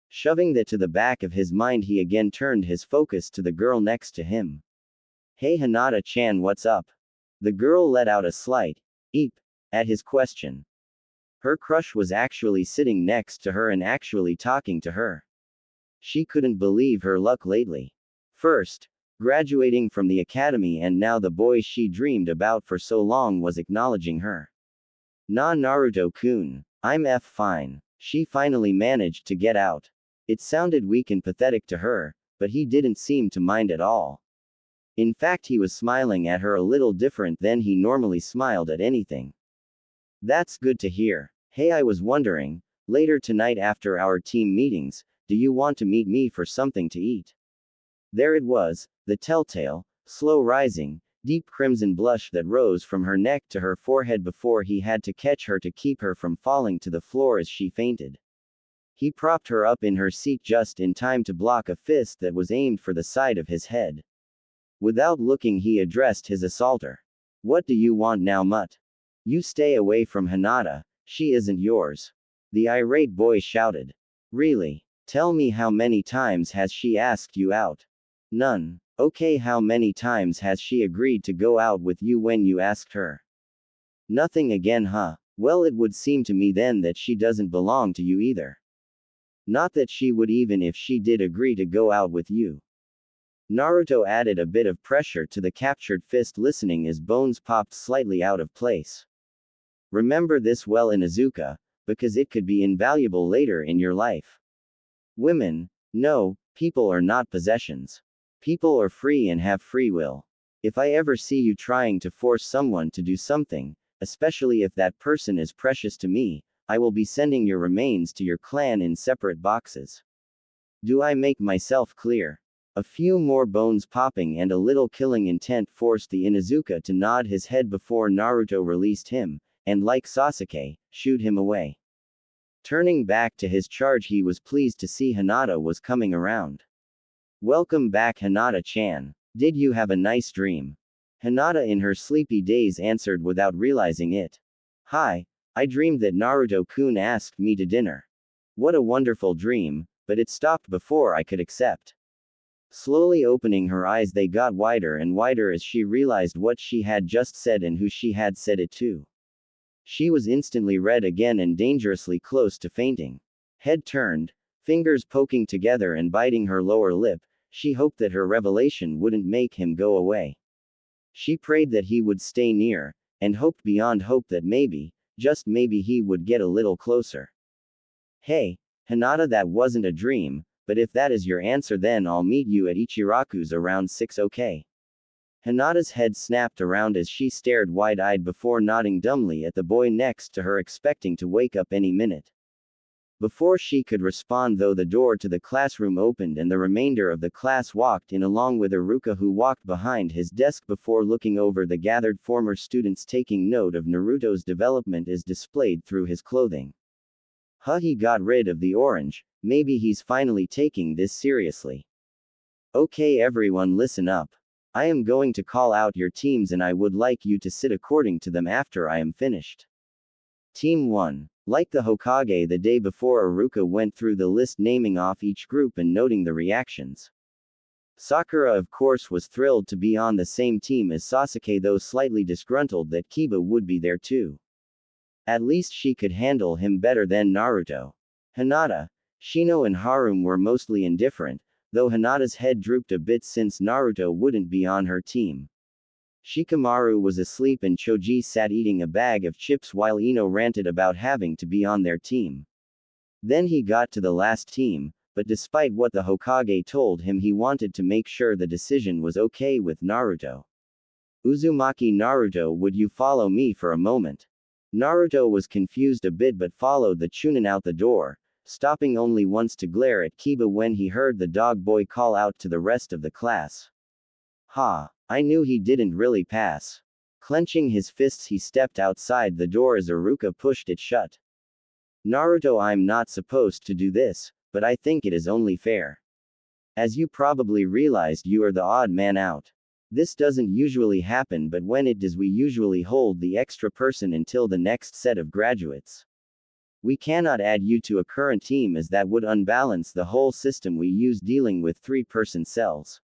Shoving that to the back of his mind, he again turned his focus to the girl next to him. "Hey Hinata-chan, what's up?" The girl let out a slight eep at his question. Her crush was actually sitting next to her and actually talking to her. She couldn't believe her luck lately. First, graduating from the academy, and now the boy she dreamed about for so long was acknowledging her. "Nah, Naruto-kun, I'm fine." She finally managed to get out. It sounded weak and pathetic to her, but he didn't seem to mind at all. In fact, he was smiling at her a little different than he normally smiled at anything. "That's good to hear. Hey, I was wondering, later tonight after our team meetings, do you want to meet me for something to eat?" There it was, the telltale, slow rising, deep crimson blush that rose from her neck to her forehead before he had to catch her to keep her from falling to the floor as she fainted. He propped her up in her seat just in time to block a fist that was aimed for the side of his head. Without looking, he addressed his assaulter. "What do you want now, mutt? You stay away from Hinata, she isn't yours." The irate boy shouted. "Really? Tell me, how many times has she asked you out?" "None." "Okay, how many times has she agreed to go out with you when you asked her?" "Nothing again, huh? Well, it would seem to me then that she doesn't belong to you either. Not that she would, even if she did agree to go out with you." Naruto added a bit of pressure to the captured fist, listening as bones popped slightly out of place. "Remember this well, Inuzuka, because it could be invaluable later in your life. Women, no, people are not possessions. People are free and have free will. If I ever see you trying to force someone to do something, especially if that person is precious to me, I will be sending your remains to your clan in separate boxes. Do I make myself clear?" A few more bones popping and a little killing intent forced the Inuzuka to nod his head before Naruto released him, and like Sasuke, shooed him away. Turning back to his charge, he was pleased to see Hinata was coming around. "Welcome back, Hinata-chan. Did you have a nice dream?" Hinata in her sleepy daze answered without realizing it. "Hi, I dreamed that Naruto-kun asked me to dinner. What a wonderful dream, but it stopped before I could accept." Slowly opening her eyes, they got wider and wider as she realized what she had just said and who she had said it to. She was instantly red again and dangerously close to fainting. Head turned, fingers poking together and biting her lower lip, she hoped that her revelation wouldn't make him go away. She prayed that he would stay near, and hoped beyond hope that maybe, just maybe, he would get a little closer. "Hey, Hinata, that wasn't a dream, but if that is your answer, then I'll meet you at Ichiraku's around 6, okay?" Hinata's head snapped around as she stared wide-eyed before nodding dumbly at the boy next to her, expecting to wake up any minute. Before she could respond, though, the door to the classroom opened and the remainder of the class walked in, along with Iruka, who walked behind his desk before looking over the gathered former students, taking note of Naruto's development as displayed through his clothing. He got rid of the orange, maybe he's finally taking this seriously. Okay, everyone, listen up. I am going to call out your teams and I would like you to sit according to them after I am finished. Team 1. Like the Hokage the day before, Iruka went through the list, naming off each group and noting the reactions. Sakura, of course, was thrilled to be on the same team as Sasuke, though slightly disgruntled that Kiba would be there too. At least she could handle him better than Naruto. Hinata, Shino and Harem were mostly indifferent, though Hinata's head drooped a bit since Naruto wouldn't be on her team. Shikamaru was asleep and Choji sat eating a bag of chips while Ino ranted about having to be on their team. Then he got to the last team, but despite what the Hokage told him, he wanted to make sure the decision was okay with Naruto. "Uzumaki, Naruto, would you follow me for a moment?" Naruto was confused a bit but followed the Chunin out the door, stopping only once to glare at Kiba when he heard the dog boy call out to the rest of the class. I knew he didn't really pass. Clenching his fists, he stepped outside the door as Iruka pushed it shut. Naruto, I'm not supposed to do this, but I think it is only fair. As you probably realized, you are the odd man out. This doesn't usually happen, but when it does, we usually hold the extra person until the next set of graduates. We cannot add you to a current team as that would unbalance the whole system we use dealing with 3-person cells.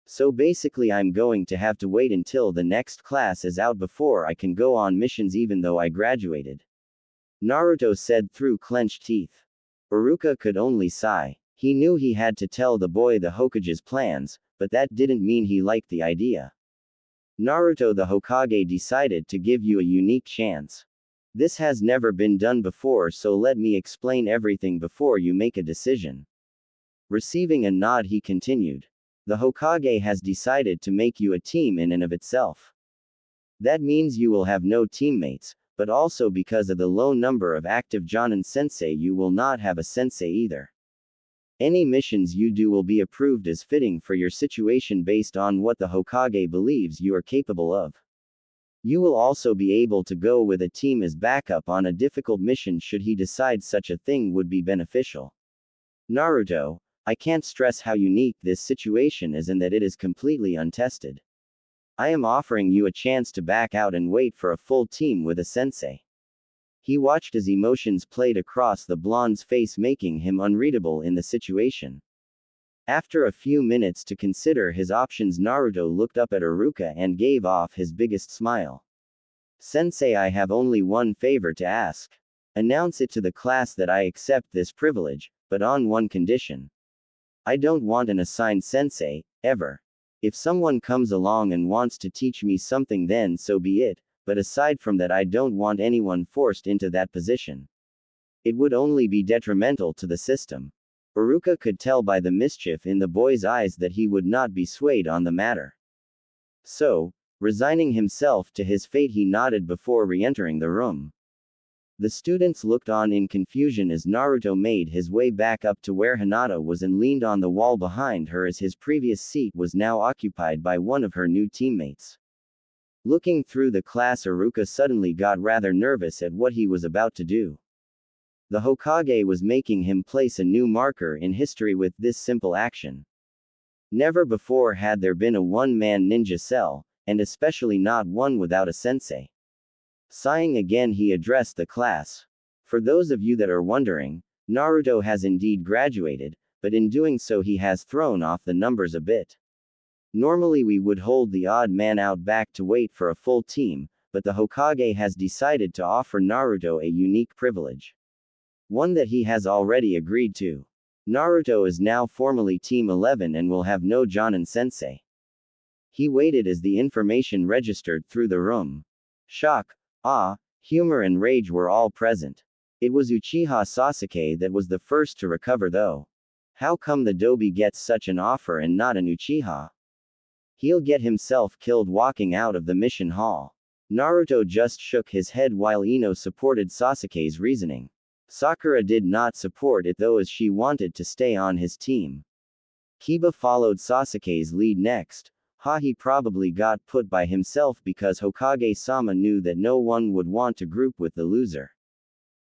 So basically, I'm going to have to wait until the next class is out before I can go on missions even though I graduated. Naruto said through clenched teeth. Iruka could only sigh. He knew he had to tell the boy the Hokage's plans, but that didn't mean he liked the idea. Naruto, the Hokage decided to give you a unique chance. This has never been done before, so let me explain everything before you make a decision. Receiving a nod, he continued. The Hokage has decided to make you a team in and of itself. That means you will have no teammates, but also because of the low number of active Jonin sensei, you will not have a sensei either. Any missions you do will be approved as fitting for your situation based on what the Hokage believes you are capable of. You will also be able to go with a team as backup on a difficult mission should he decide such a thing would be beneficial. Naruto, I can't stress how unique this situation is and that it is completely untested. I am offering you a chance to back out and wait for a full team with a sensei. He watched as emotions played across the blonde's face, making him unreadable in the situation. After a few minutes to consider his options, Naruto looked up at Iruka and gave off his biggest smile. Sensei, I have only one favor to ask. Announce it to the class that I accept this privilege, but on one condition. I don't want an assigned sensei, ever. If someone comes along and wants to teach me something, then so be it, but aside from that, I don't want anyone forced into that position. It would only be detrimental to the system. Iruka could tell by the mischief in the boy's eyes that he would not be swayed on the matter. So, resigning himself to his fate, he nodded before re-entering the room. The students looked on in confusion as Naruto made his way back up to where Hinata was and leaned on the wall behind her, as his previous seat was now occupied by one of her new teammates. Looking through the class, Iruka suddenly got rather nervous at what he was about to do. The Hokage was making him place a new marker in history with this simple action. Never before had there been a one-man ninja cell, and especially not one without a sensei. Sighing again, he addressed the class. For those of you that are wondering, Naruto has indeed graduated, but in doing so he has thrown off the numbers a bit. Normally we would hold the odd man out back to wait for a full team, but the Hokage has decided to offer Naruto a unique privilege. One that he has already agreed to. Naruto is now formally Team 11 and will have no Jonin sensei. He waited as the information registered through the room. Shock, awe, humor and rage were all present. It was Uchiha Sasuke that was the first to recover though. How come the Dobi gets such an offer and not an Uchiha? He'll get himself killed walking out of the mission hall. Naruto just shook his head while Ino supported Sasuke's reasoning. Sakura did not support it though, as she wanted to stay on his team. Kiba followed Sasuke's lead next. He probably got put by himself because Hokage-sama knew that no one would want to group with the loser.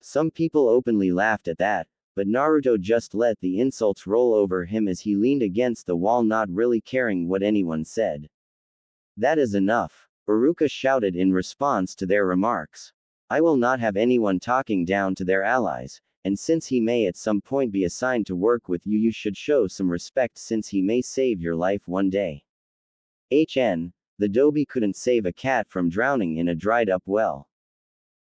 Some people openly laughed at that, but Naruto just let the insults roll over him as he leaned against the wall, not really caring what anyone said. That is enough, Iruka shouted in response to their remarks. I will not have anyone talking down to their allies, and since he may at some point be assigned to work with you, you should show some respect since he may save your life one day. The Dobi couldn't save a cat from drowning in a dried-up well.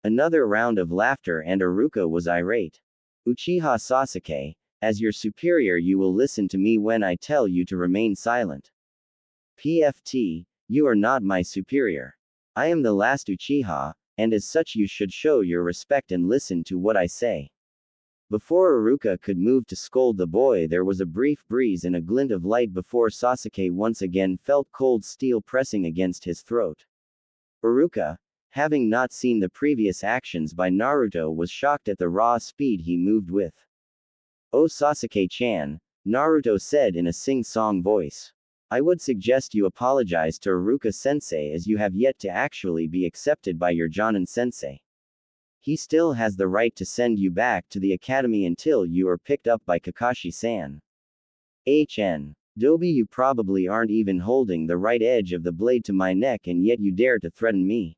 Another round of laughter and Iruka was irate. Uchiha Sasuke, as your superior you will listen to me when I tell you to remain silent. PFT, you are not my superior. I am the last Uchiha, and as such you should show your respect and listen to what I say. Before Iruka could move to scold the boy, there was a brief breeze and a glint of light before Sasuke once again felt cold steel pressing against his throat. Iruka, having not seen the previous actions by Naruto, was shocked at the raw speed he moved with. Oh Sasuke-chan, Naruto said in a sing-song voice. I would suggest you apologize to Iruka-sensei as you have yet to actually be accepted by your Jonin-sensei. He still has the right to send you back to the academy until you are picked up by Kakashi-san. Dobi, you probably aren't even holding the right edge of the blade to my neck and yet you dare to threaten me.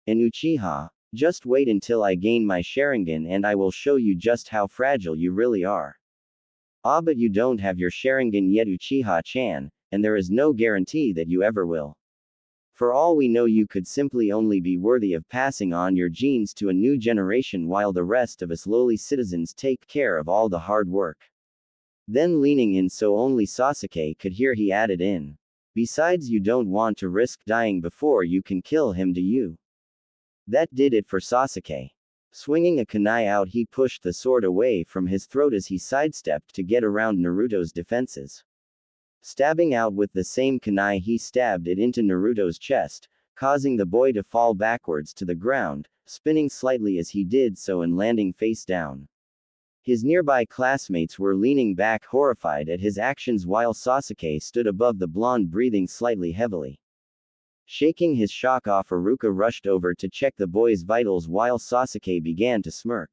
And Uchiha, just wait until I gain my Sharingan and I will show you just how fragile you really are. Ah, but you don't have your Sharingan yet, Uchiha-chan, and there is no guarantee that you ever will. For all we know, you could simply only be worthy of passing on your genes to a new generation while the rest of us lowly citizens take care of all the hard work. Then leaning in so only Sasuke could hear, he added in. Besides, you don't want to risk dying before you can kill him, do you? That did it for Sasuke. Swinging a kunai out, he pushed the sword away from his throat as he sidestepped to get around Naruto's defenses. Stabbing out with the same kunai, he stabbed it into Naruto's chest, causing the boy to fall backwards to the ground, spinning slightly as he did so and landing face down. His nearby classmates were leaning back horrified at his actions while Sasuke stood above the blonde breathing slightly heavily. Shaking his shock off, Iruka rushed over to check the boy's vitals while Sasuke began to smirk.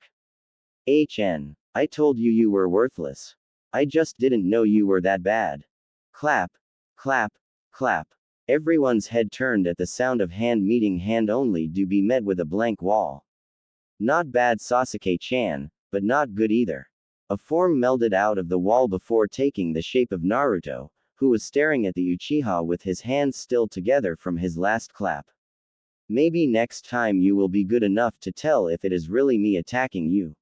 I told you you were worthless. I just didn't know you were that bad. Clap. Clap. Clap. Everyone's head turned at the sound of hand meeting hand, only to be met with a blank wall. Not bad, Sasuke-chan, but not good either. A form melded out of the wall before taking the shape of Naruto, who was staring at the Uchiha with his hands still together from his last clap. Maybe next time you will be good enough to tell if it is really me attacking you.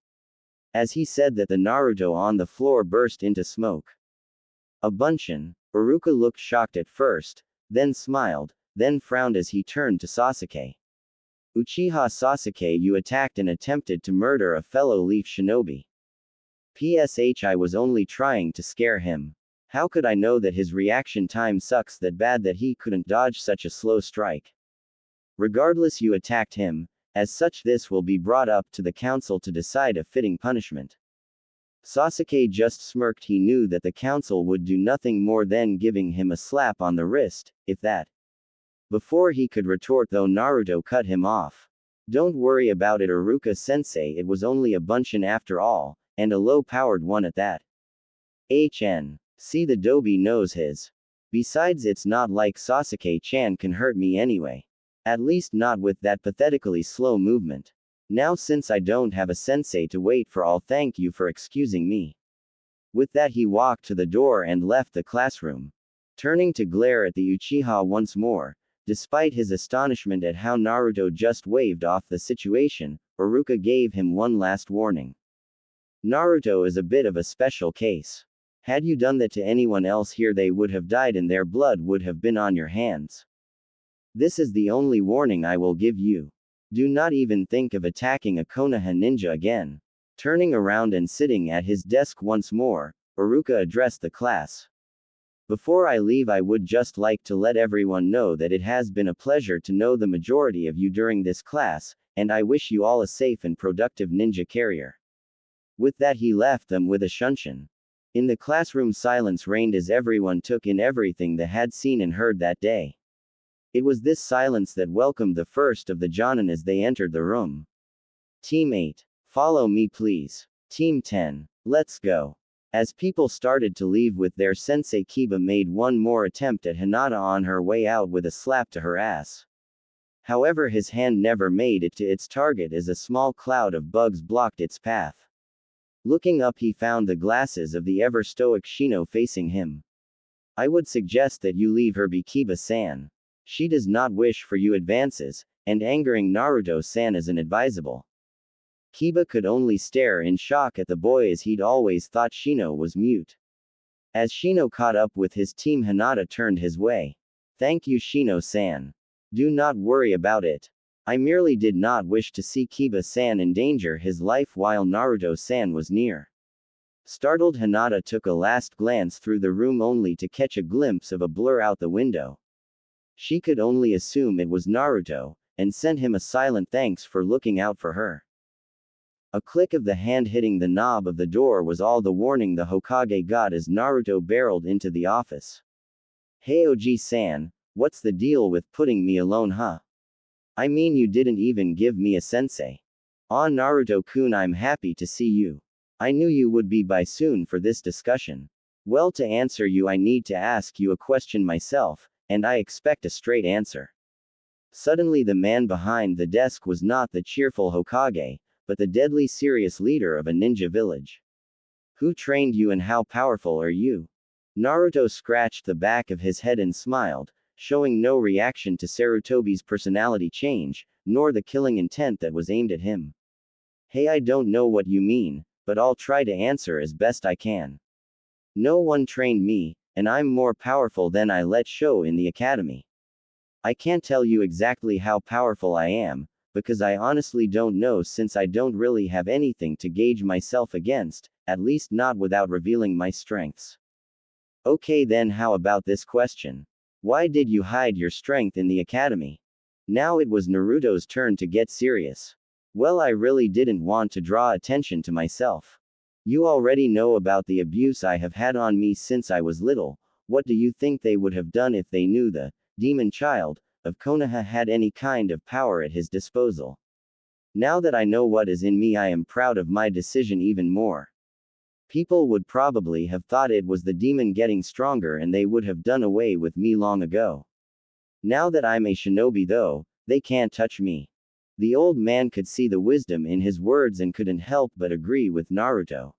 As he said that, the Naruto on the floor burst into smoke. A Bunshin. Iruka looked shocked at first, then smiled, then frowned as he turned to Sasuke. Uchiha Sasuke, you attacked and attempted to murder a fellow Leaf Shinobi. PSH, I was only trying to scare him. How could I know that his reaction time sucks that bad that he couldn't dodge such a slow strike? Regardless, you attacked him. As such, this will be brought up to the council to decide a fitting punishment. Sasuke just smirked. He knew that the council would do nothing more than giving him a slap on the wrist, if that. Before he could retort though, Naruto cut him off. Don't worry about it, Iruka-sensei, it was only a Bunshin after all, and a low-powered one at that. See, the Dobi knows his. Besides, it's not like Sasuke-chan can hurt me anyway. At least not with that pathetically slow movement. Now since I don't have a sensei to wait for, I'll thank you for excusing me. With that, he walked to the door and left the classroom. Turning to glare at the Uchiha once more, despite his astonishment at how Naruto just waved off the situation, Iruka gave him one last warning. Naruto is a bit of a special case. Had you done that to anyone else here, they would have died and their blood would have been on your hands. This is the only warning I will give you. Do not even think of attacking a Konoha ninja again. Turning around and sitting at his desk once more, Iruka addressed the class. Before I leave, I would just like to let everyone know that it has been a pleasure to know the majority of you during this class, and I wish you all a safe and productive ninja career. With that, he left them with a shunshin. In the classroom, silence reigned as everyone took in everything they had seen and heard that day. It was this silence that welcomed the first of the Jonin as they entered the room. Team 8. Follow me please. Team 10. Let's go. As people started to leave with their sensei, Kiba made one more attempt at Hinata on her way out with a slap to her ass. However, his hand never made it to its target as a small cloud of bugs blocked its path. Looking up, he found the glasses of the ever-stoic Shino facing him. I would suggest that you leave her be, Kiba-san. She does not wish for you advances, and angering Naruto-san is inadvisable. Kiba could only stare in shock at the boy as he'd always thought Shino was mute. As Shino caught up with his team, Hinata turned his way. Thank you, Shino-san. Do not worry about it. I merely did not wish to see Kiba-san endanger his life while Naruto-san was near. Startled, Hinata took a last glance through the room only to catch a glimpse of a blur out the window. She could only assume it was Naruto, and sent him a silent thanks for looking out for her. A click of the hand hitting the knob of the door was all the warning the Hokage got as Naruto barreled into the office. Hey OG-san, what's the deal with putting me alone huh? I mean you didn't even give me a sensei. Ah Naruto-kun, I'm happy to see you. I knew you would be by soon for this discussion. Well, to answer you I need to ask you a question myself, and I expect a straight answer. Suddenly the man behind the desk was not the cheerful Hokage, but the deadly serious leader of a ninja village. Who trained you and how powerful are you? Naruto scratched the back of his head and smiled, showing no reaction to Sarutobi's personality change, nor the killing intent that was aimed at him. Hey, I don't know what you mean, but I'll try to answer as best I can. No one trained me, and I'm more powerful than I let show in the academy. I can't tell you exactly how powerful I am, because I honestly don't know since I don't really have anything to gauge myself against, at least not without revealing my strengths. Okay then, how about this question? Why did you hide your strength in the academy? Now it was Naruto's turn to get serious. Well, I really didn't want to draw attention to myself. You already know about the abuse I have had on me since I was little. What do you think they would have done if they knew the demon child of Konoha had any kind of power at his disposal? Now that I know what is in me, I am proud of my decision even more. People would probably have thought it was the demon getting stronger and they would have done away with me long ago. Now that I'm a shinobi though, they can't touch me. The old man could see the wisdom in his words and couldn't help but agree with Naruto.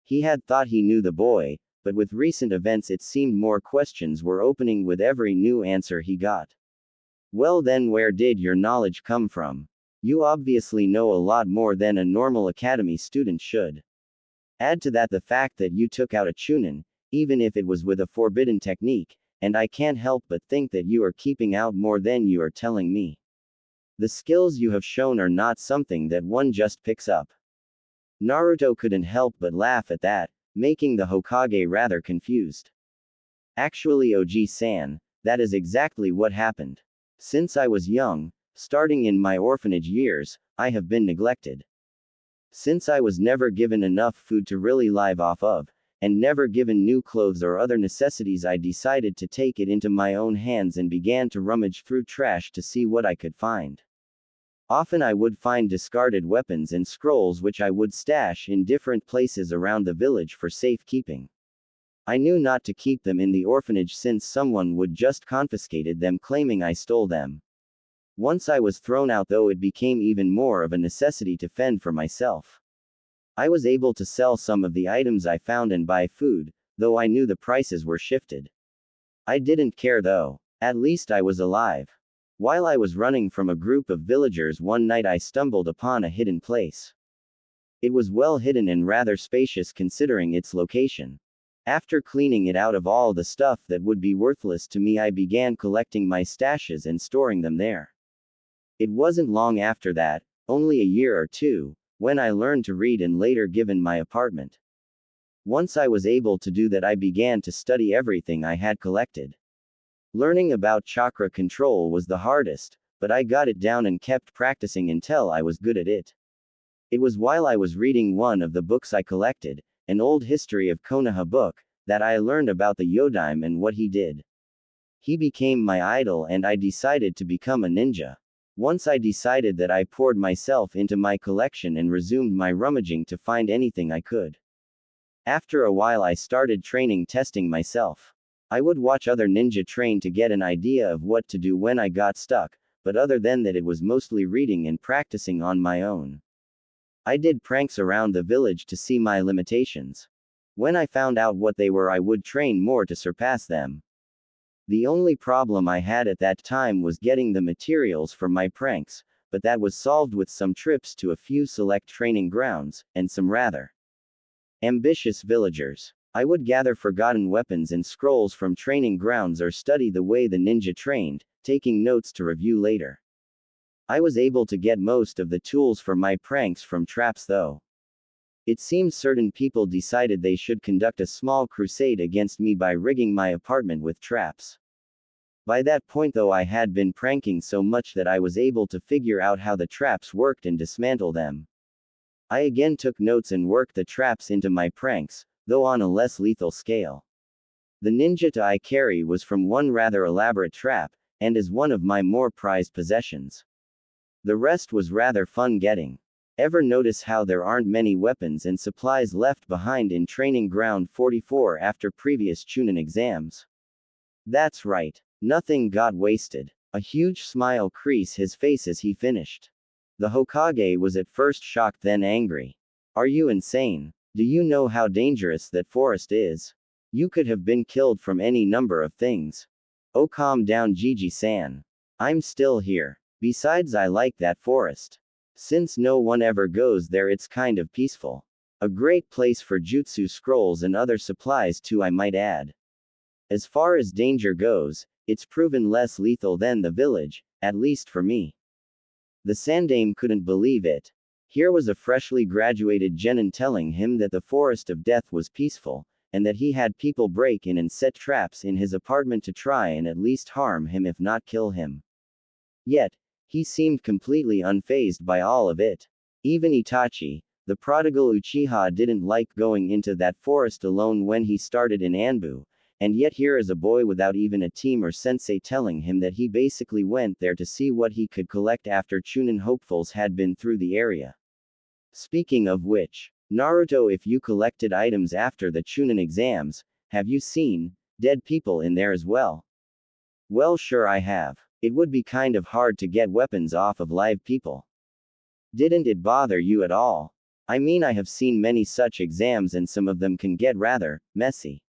He had thought he knew the boy, but with recent events it seemed more questions were opening with every new answer he got. Well then, where did your knowledge come from? You obviously know a lot more than a normal academy student should. Add to that the fact that you took out a chunin, even if it was with a forbidden technique, and I can't help but think that you are keeping out more than you are telling me. The skills you have shown are not something that one just picks up. Naruto couldn't help but laugh at that, making the Hokage rather confused. Actually, OG-san, that is exactly what happened. Since I was young, starting in my orphanage years, I have been neglected. Since I was never given enough food to really live off of, and never given new clothes or other necessities, I decided to take it into my own hands and began to rummage through trash to see what I could find. Often I would find discarded weapons and scrolls which I would stash in different places around the village for safekeeping. I knew not to keep them in the orphanage since someone would just confiscated them claiming I stole them. Once I was thrown out though, it became even more of a necessity to fend for myself. I was able to sell some of the items I found and buy food, though I knew the prices were shifted. I didn't care though. At least I was alive. While I was running from a group of villagers one night, I stumbled upon a hidden place. It was well hidden and rather spacious considering its location. After cleaning it out of all the stuff that would be worthless to me, I began collecting my stashes and storing them there. It wasn't long after that, only a year or two, when I learned to read and later given my apartment. Once I was able to do that, I began to study everything I had collected. Learning about chakra control was the hardest, but I got it down and kept practicing until I was good at it. It was while I was reading one of the books I collected, an old history of Konoha book, that I learned about the Yodime and what he did. He became my idol and I decided to become a ninja. Once I decided that, I poured myself into my collection and resumed my rummaging to find anything I could. After a while I started testing myself. I would watch other ninja train to get an idea of what to do when I got stuck, but other than that it was mostly reading and practicing on my own. I did pranks around the village to see my limitations. When I found out what they were, I would train more to surpass them. The only problem I had at that time was getting the materials for my pranks, but that was solved with some trips to a few select training grounds, and some rather ambitious villagers. I would gather forgotten weapons and scrolls from training grounds or study the way the ninja trained, taking notes to review later. I was able to get most of the tools for my pranks from traps though. It seems certain people decided they should conduct a small crusade against me by rigging my apartment with traps. By that point though, I had been pranking so much that I was able to figure out how the traps worked and dismantle them. I again took notes and worked the traps into my pranks, though on a less lethal scale. The ninja I carry was from one rather elaborate trap, and is one of my more prized possessions. The rest was rather fun getting. Ever notice how there aren't many weapons and supplies left behind in Training Ground 44 after previous Chunin exams? That's right. Nothing got wasted. A huge smile creased his face as he finished. The Hokage was at first shocked, then angry. Are you insane? Do you know how dangerous that forest is? You could have been killed from any number of things. Oh, calm down, Gigi-san. I'm still here. Besides, I like that forest. Since no one ever goes there, it's kind of peaceful. A great place for jutsu scrolls and other supplies too, I might add. As far as danger goes, it's proven less lethal than the village, at least for me. The Sandame couldn't believe it. Here was a freshly graduated genin telling him that the forest of death was peaceful, and that he had people break in and set traps in his apartment to try and at least harm him if not kill him. Yet, he seemed completely unfazed by all of it. Even Itachi, the prodigal Uchiha, didn't like going into that forest alone when he started in Anbu, and yet here is a boy without even a team or sensei telling him that he basically went there to see what he could collect after Chunin hopefuls had been through the area. Speaking of which, Naruto, if you collected items after the Chunin exams, have you seen dead people in there as well? Well, sure I have. It would be kind of hard to get weapons off of live people. Didn't it bother you at all? I mean, I have seen many such exams and some of them can get rather messy.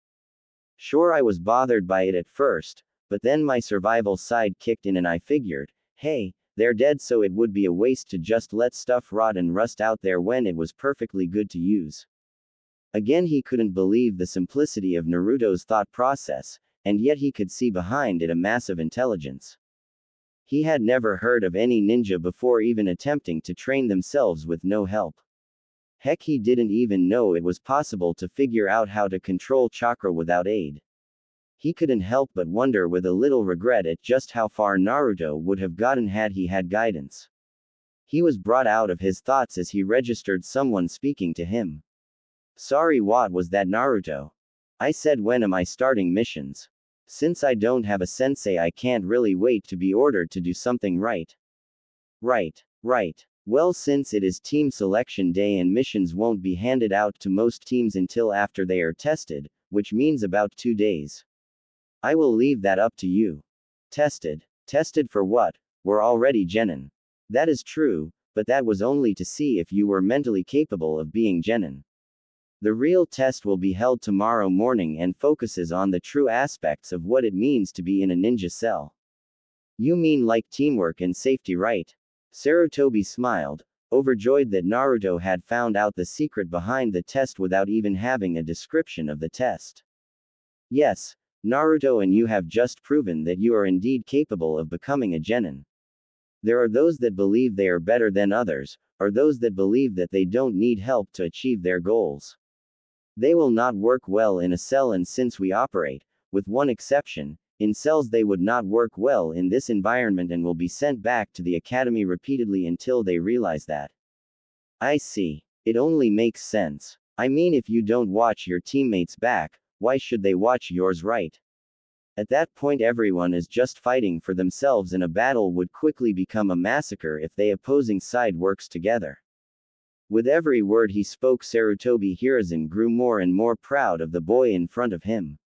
Sure, I was bothered by it at first, but then my survival side kicked in and I figured, hey, they're dead, so it would be a waste to just let stuff rot and rust out there when it was perfectly good to use. Again, he couldn't believe the simplicity of Naruto's thought process, and yet he could see behind it a massive intelligence. He had never heard of any ninja before even attempting to train themselves with no help. Heck, he didn't even know it was possible to figure out how to control chakra without aid. He couldn't help but wonder with a little regret at just how far Naruto would have gotten had he had guidance. He was brought out of his thoughts as he registered someone speaking to him. Sorry, what was that, Naruto? I said, when am I starting missions? Since I don't have a sensei, I can't really wait to be ordered to do something right. Right. Well, since it is team selection day and missions won't be handed out to most teams until after they are tested, which means about 2 days. I will leave that up to you. Tested? Tested for what? We're already genin. That is true, but that was only to see if you were mentally capable of being genin. The real test will be held tomorrow morning and focuses on the true aspects of what it means to be in a ninja cell. You mean like teamwork and safety, right? Sarutobi smiled, overjoyed that Naruto had found out the secret behind the test without even having a description of the test. Yes, Naruto, and you have just proven that you are indeed capable of becoming a genin. There are those that believe they are better than others, or those that believe that they don't need help to achieve their goals. They will not work well in a cell, and since we operate, with one exception, in cells, they would not work well in this environment and will be sent back to the academy repeatedly until they realize that. I see. It only makes sense. I mean, if you don't watch your teammates back, why should they watch yours, right? At that point, everyone is just fighting for themselves, and a battle would quickly become a massacre if the opposing side works together. With every word he spoke, Sarutobi Hiruzen grew more and more proud of the boy in front of him.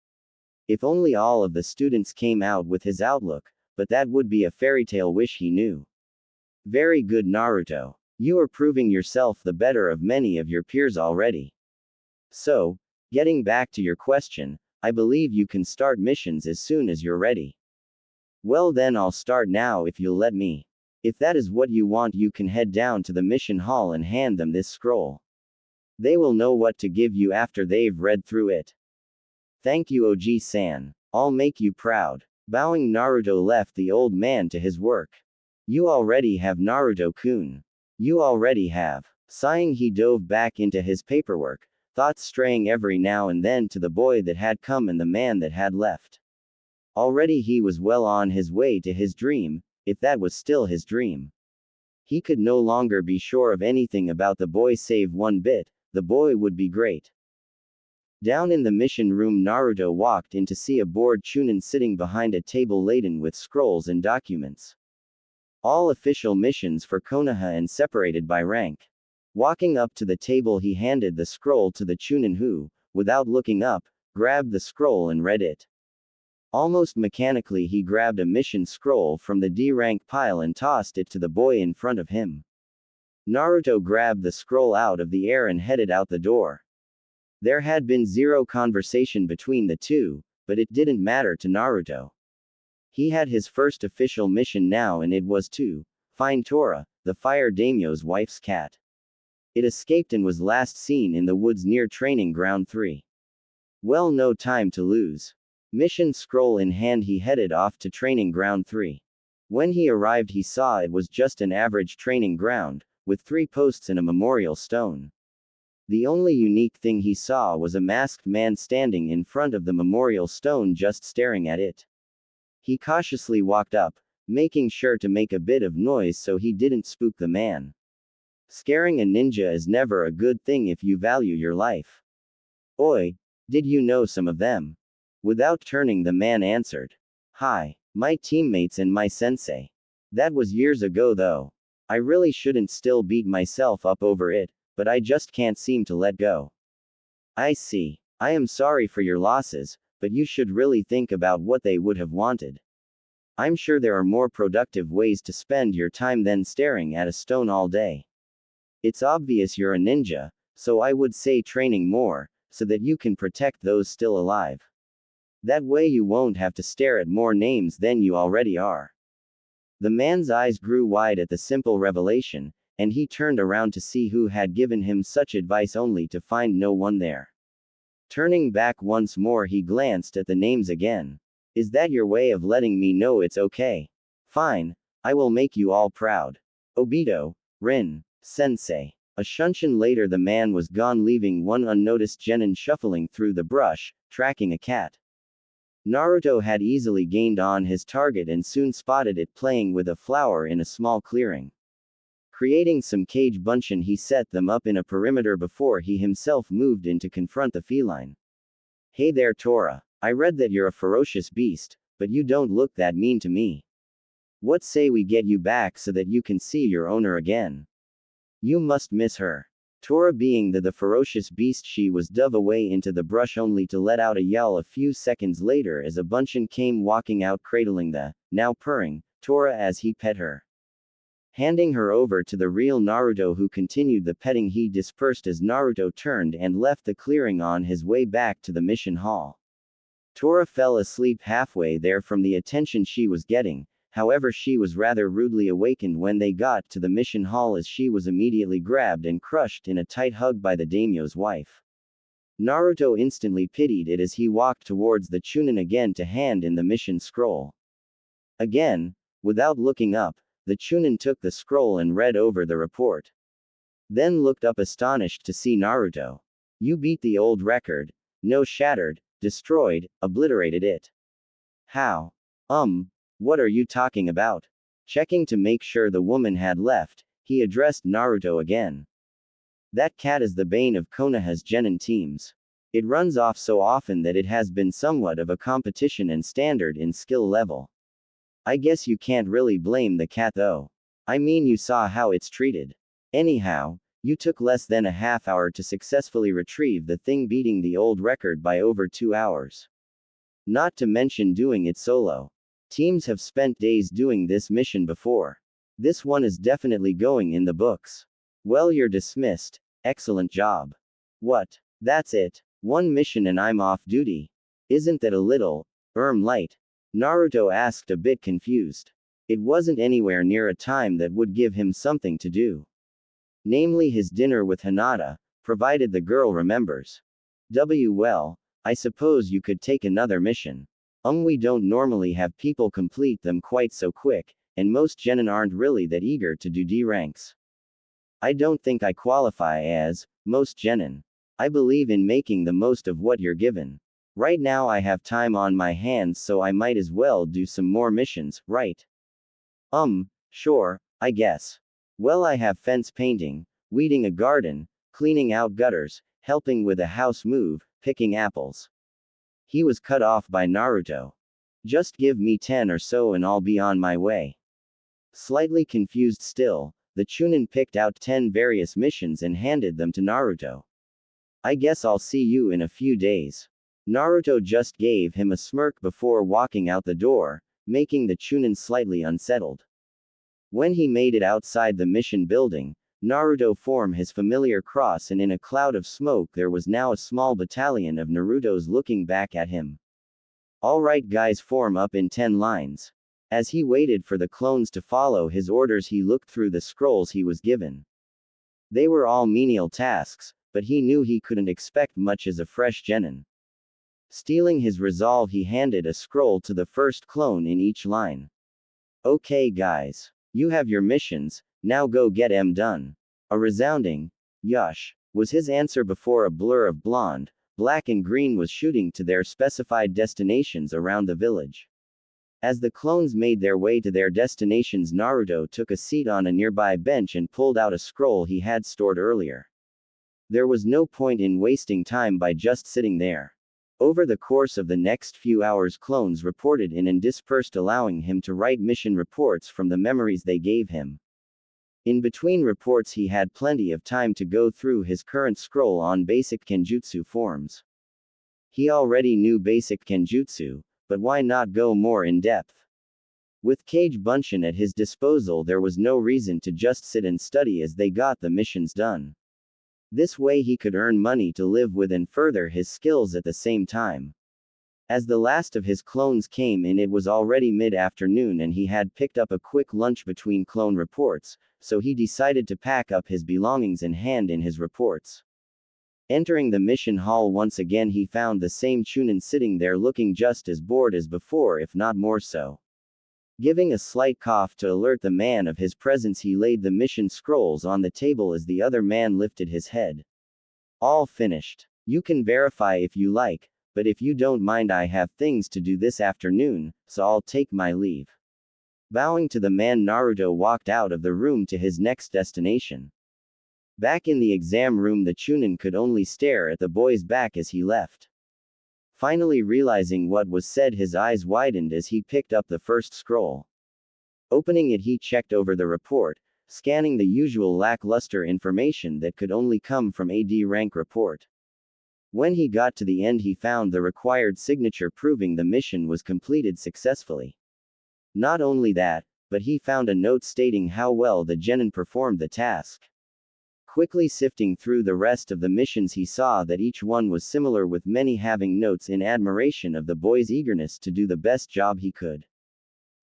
If only all of the students came out with his outlook, but that would be a fairy tale wish, he knew. Very good, Naruto. You are proving yourself the better of many of your peers already. So, getting back to your question, I believe you can start missions as soon as you're ready. Well, then I'll start now if you'll let me. If that is what you want, you can head down to the mission hall and hand them this scroll. They will know what to give you after they've read through it. Thank you, Oji-san. I'll make you proud. Bowing, Naruto left the old man to his work. You already have, Naruto-kun. You already have. Sighing, he dove back into his paperwork, thoughts straying every now and then to the boy that had come and the man that had left. Already he was well on his way to his dream, if that was still his dream. He could no longer be sure of anything about the boy save one bit: the boy would be great. Down in the mission room, Naruto walked in to see a bored Chunin sitting behind a table laden with scrolls and documents. All official missions for Konoha and separated by rank. Walking up to the table, he handed the scroll to the Chunin who, without looking up, grabbed the scroll and read it. Almost mechanically, he grabbed a mission scroll from the D rank pile and tossed it to the boy in front of him. Naruto grabbed the scroll out of the air and headed out the door. There had been zero conversation between the two, but it didn't matter to Naruto. He had his first official mission now, and it was to find Tora, the fire daimyo's wife's cat. It escaped and was last seen in the woods near Training Ground 3. Well, no time to lose. Mission scroll in hand, he headed off to Training Ground 3. When he arrived, he saw it was just an average training ground, with 3 posts and a memorial stone. The only unique thing he saw was a masked man standing in front of the memorial stone, just staring at it. He cautiously walked up, making sure to make a bit of noise so he didn't spook the man. Scaring a ninja is never a good thing if you value your life. Oi, did you know some of them? Without turning, the man answered. Hi, my teammates and my sensei. That was years ago though. I really shouldn't still beat myself up over it, but I just can't seem to let go. I see. I am sorry for your losses, but you should really think about what they would have wanted. I'm sure there are more productive ways to spend your time than staring at a stone all day. It's obvious you're a ninja, so I would say training more, so that you can protect those still alive. That way you won't have to stare at more names than you already are. The man's eyes grew wide at the simple revelation, and he turned around to see who had given him such advice, only to find no one there. Turning back once more, he glanced at the names again. Is that your way of letting me know it's okay? Fine, I will make you all proud. Obito, Rin, Sensei. A shunshin later, the man was gone, leaving one unnoticed genin shuffling through the brush, tracking a cat. Naruto had easily gained on his target and soon spotted it playing with a flower in a small clearing. Creating some cage bunshin, he set them up in a perimeter before he himself moved in to confront the feline. Hey there, Tora. I read that you're a ferocious beast, but you don't look that mean to me. What say we get you back so that you can see your owner again? You must miss her. Tora, being the ferocious beast she was, dove away into the brush only to let out a yell a few seconds later as a bunshin came walking out, cradling the, now purring, Tora as he pet her. Handing her over to the real Naruto, who continued the petting, he dispersed as Naruto turned and left the clearing on his way back to the mission hall. Tora fell asleep halfway there from the attention she was getting. However, she was rather rudely awakened when they got to the mission hall, as she was immediately grabbed and crushed in a tight hug by the daimyo's wife. Naruto instantly pitied it as he walked towards the Chunin again to hand in the mission scroll. Again, without looking up, the Chunin took the scroll and read over the report. Then looked up astonished to see Naruto. You beat the old record. No, shattered, destroyed, obliterated it. How? What are you talking about? Checking to make sure the woman had left, he addressed Naruto again. That cat is the bane of Konoha's genin teams. It runs off so often that it has been somewhat of a competition and standard in skill level. I guess you can't really blame the cat though. I mean, you saw how it's treated. Anyhow, you took less than a half hour to successfully retrieve the thing, beating the old record by over 2 hours. Not to mention doing it solo. Teams have spent days doing this mission before. This one is definitely going in the books. Well, you're dismissed. Excellent job. What? That's it? One mission and I'm off duty? Isn't that a little, light? Naruto asked, a bit confused. It wasn't anywhere near a time that would give him something to do. Namely his dinner with Hinata, provided the girl remembers. Well, I suppose you could take another mission. We don't normally have people complete them quite so quick, and most genin aren't really that eager to do D ranks. I don't think I qualify as most genin. I believe in making the most of what you're given. Right now I have time on my hands, so I might as well do some more missions, right? Sure, I guess. Well, I have fence painting, weeding a garden, cleaning out gutters, helping with a house move, picking apples. He was cut off by Naruto. Just give me 10 or so and I'll be on my way. Slightly confused still, the Chunin picked out 10 various missions and handed them to Naruto. I guess I'll see you in a few days. Naruto just gave him a smirk before walking out the door, making the Chunin slightly unsettled. When he made it outside the mission building, Naruto formed his familiar cross, and in a cloud of smoke there was now a small battalion of Narutos looking back at him. Alright guys, form up in 10 lines. As he waited for the clones to follow his orders, he looked through the scrolls he was given. They were all menial tasks, but he knew he couldn't expect much as a fresh genin. Stealing his resolve, he handed a scroll to the first clone in each line. Okay guys. You have your missions, now go get 'em done. A resounding, "Yush," was his answer before a blur of blonde, black and green was shooting to their specified destinations around the village. As the clones made their way to their destinations, Naruto took a seat on a nearby bench and pulled out a scroll he had stored earlier. There was no point in wasting time by just sitting there. Over the course of the next few hours, clones reported in and dispersed, allowing him to write mission reports from the memories they gave him. In between reports, he had plenty of time to go through his current scroll on basic kenjutsu forms. He already knew basic kenjutsu, but why not go more in depth? With Kage Bunshin at his disposal, there was no reason to just sit and study as they got the missions done. This way he could earn money to live with and further his skills at the same time. As the last of his clones came in, it was already mid-afternoon and he had picked up a quick lunch between clone reports, so he decided to pack up his belongings and hand in his reports. Entering the mission hall once again, he found the same Chunin sitting there looking just as bored as before, if not more so. Giving a slight cough to alert the man of his presence, he laid the mission scrolls on the table as the other man lifted his head. All finished. You can verify if you like, but if you don't mind, I have things to do this afternoon, so I'll take my leave. Bowing to the man, Naruto walked out of the room to his next destination. Back in the exam room, the Chunin could only stare at the boy's back as he left. Finally realizing what was said, his eyes widened as he picked up the first scroll. Opening it, he checked over the report, scanning the usual lackluster information that could only come from a D rank report. When he got to the end, he found the required signature proving the mission was completed successfully. Not only that, but he found a note stating how well the genin performed the task. Quickly sifting through the rest of the missions, he saw that each one was similar, with many having notes in admiration of the boy's eagerness to do the best job he could.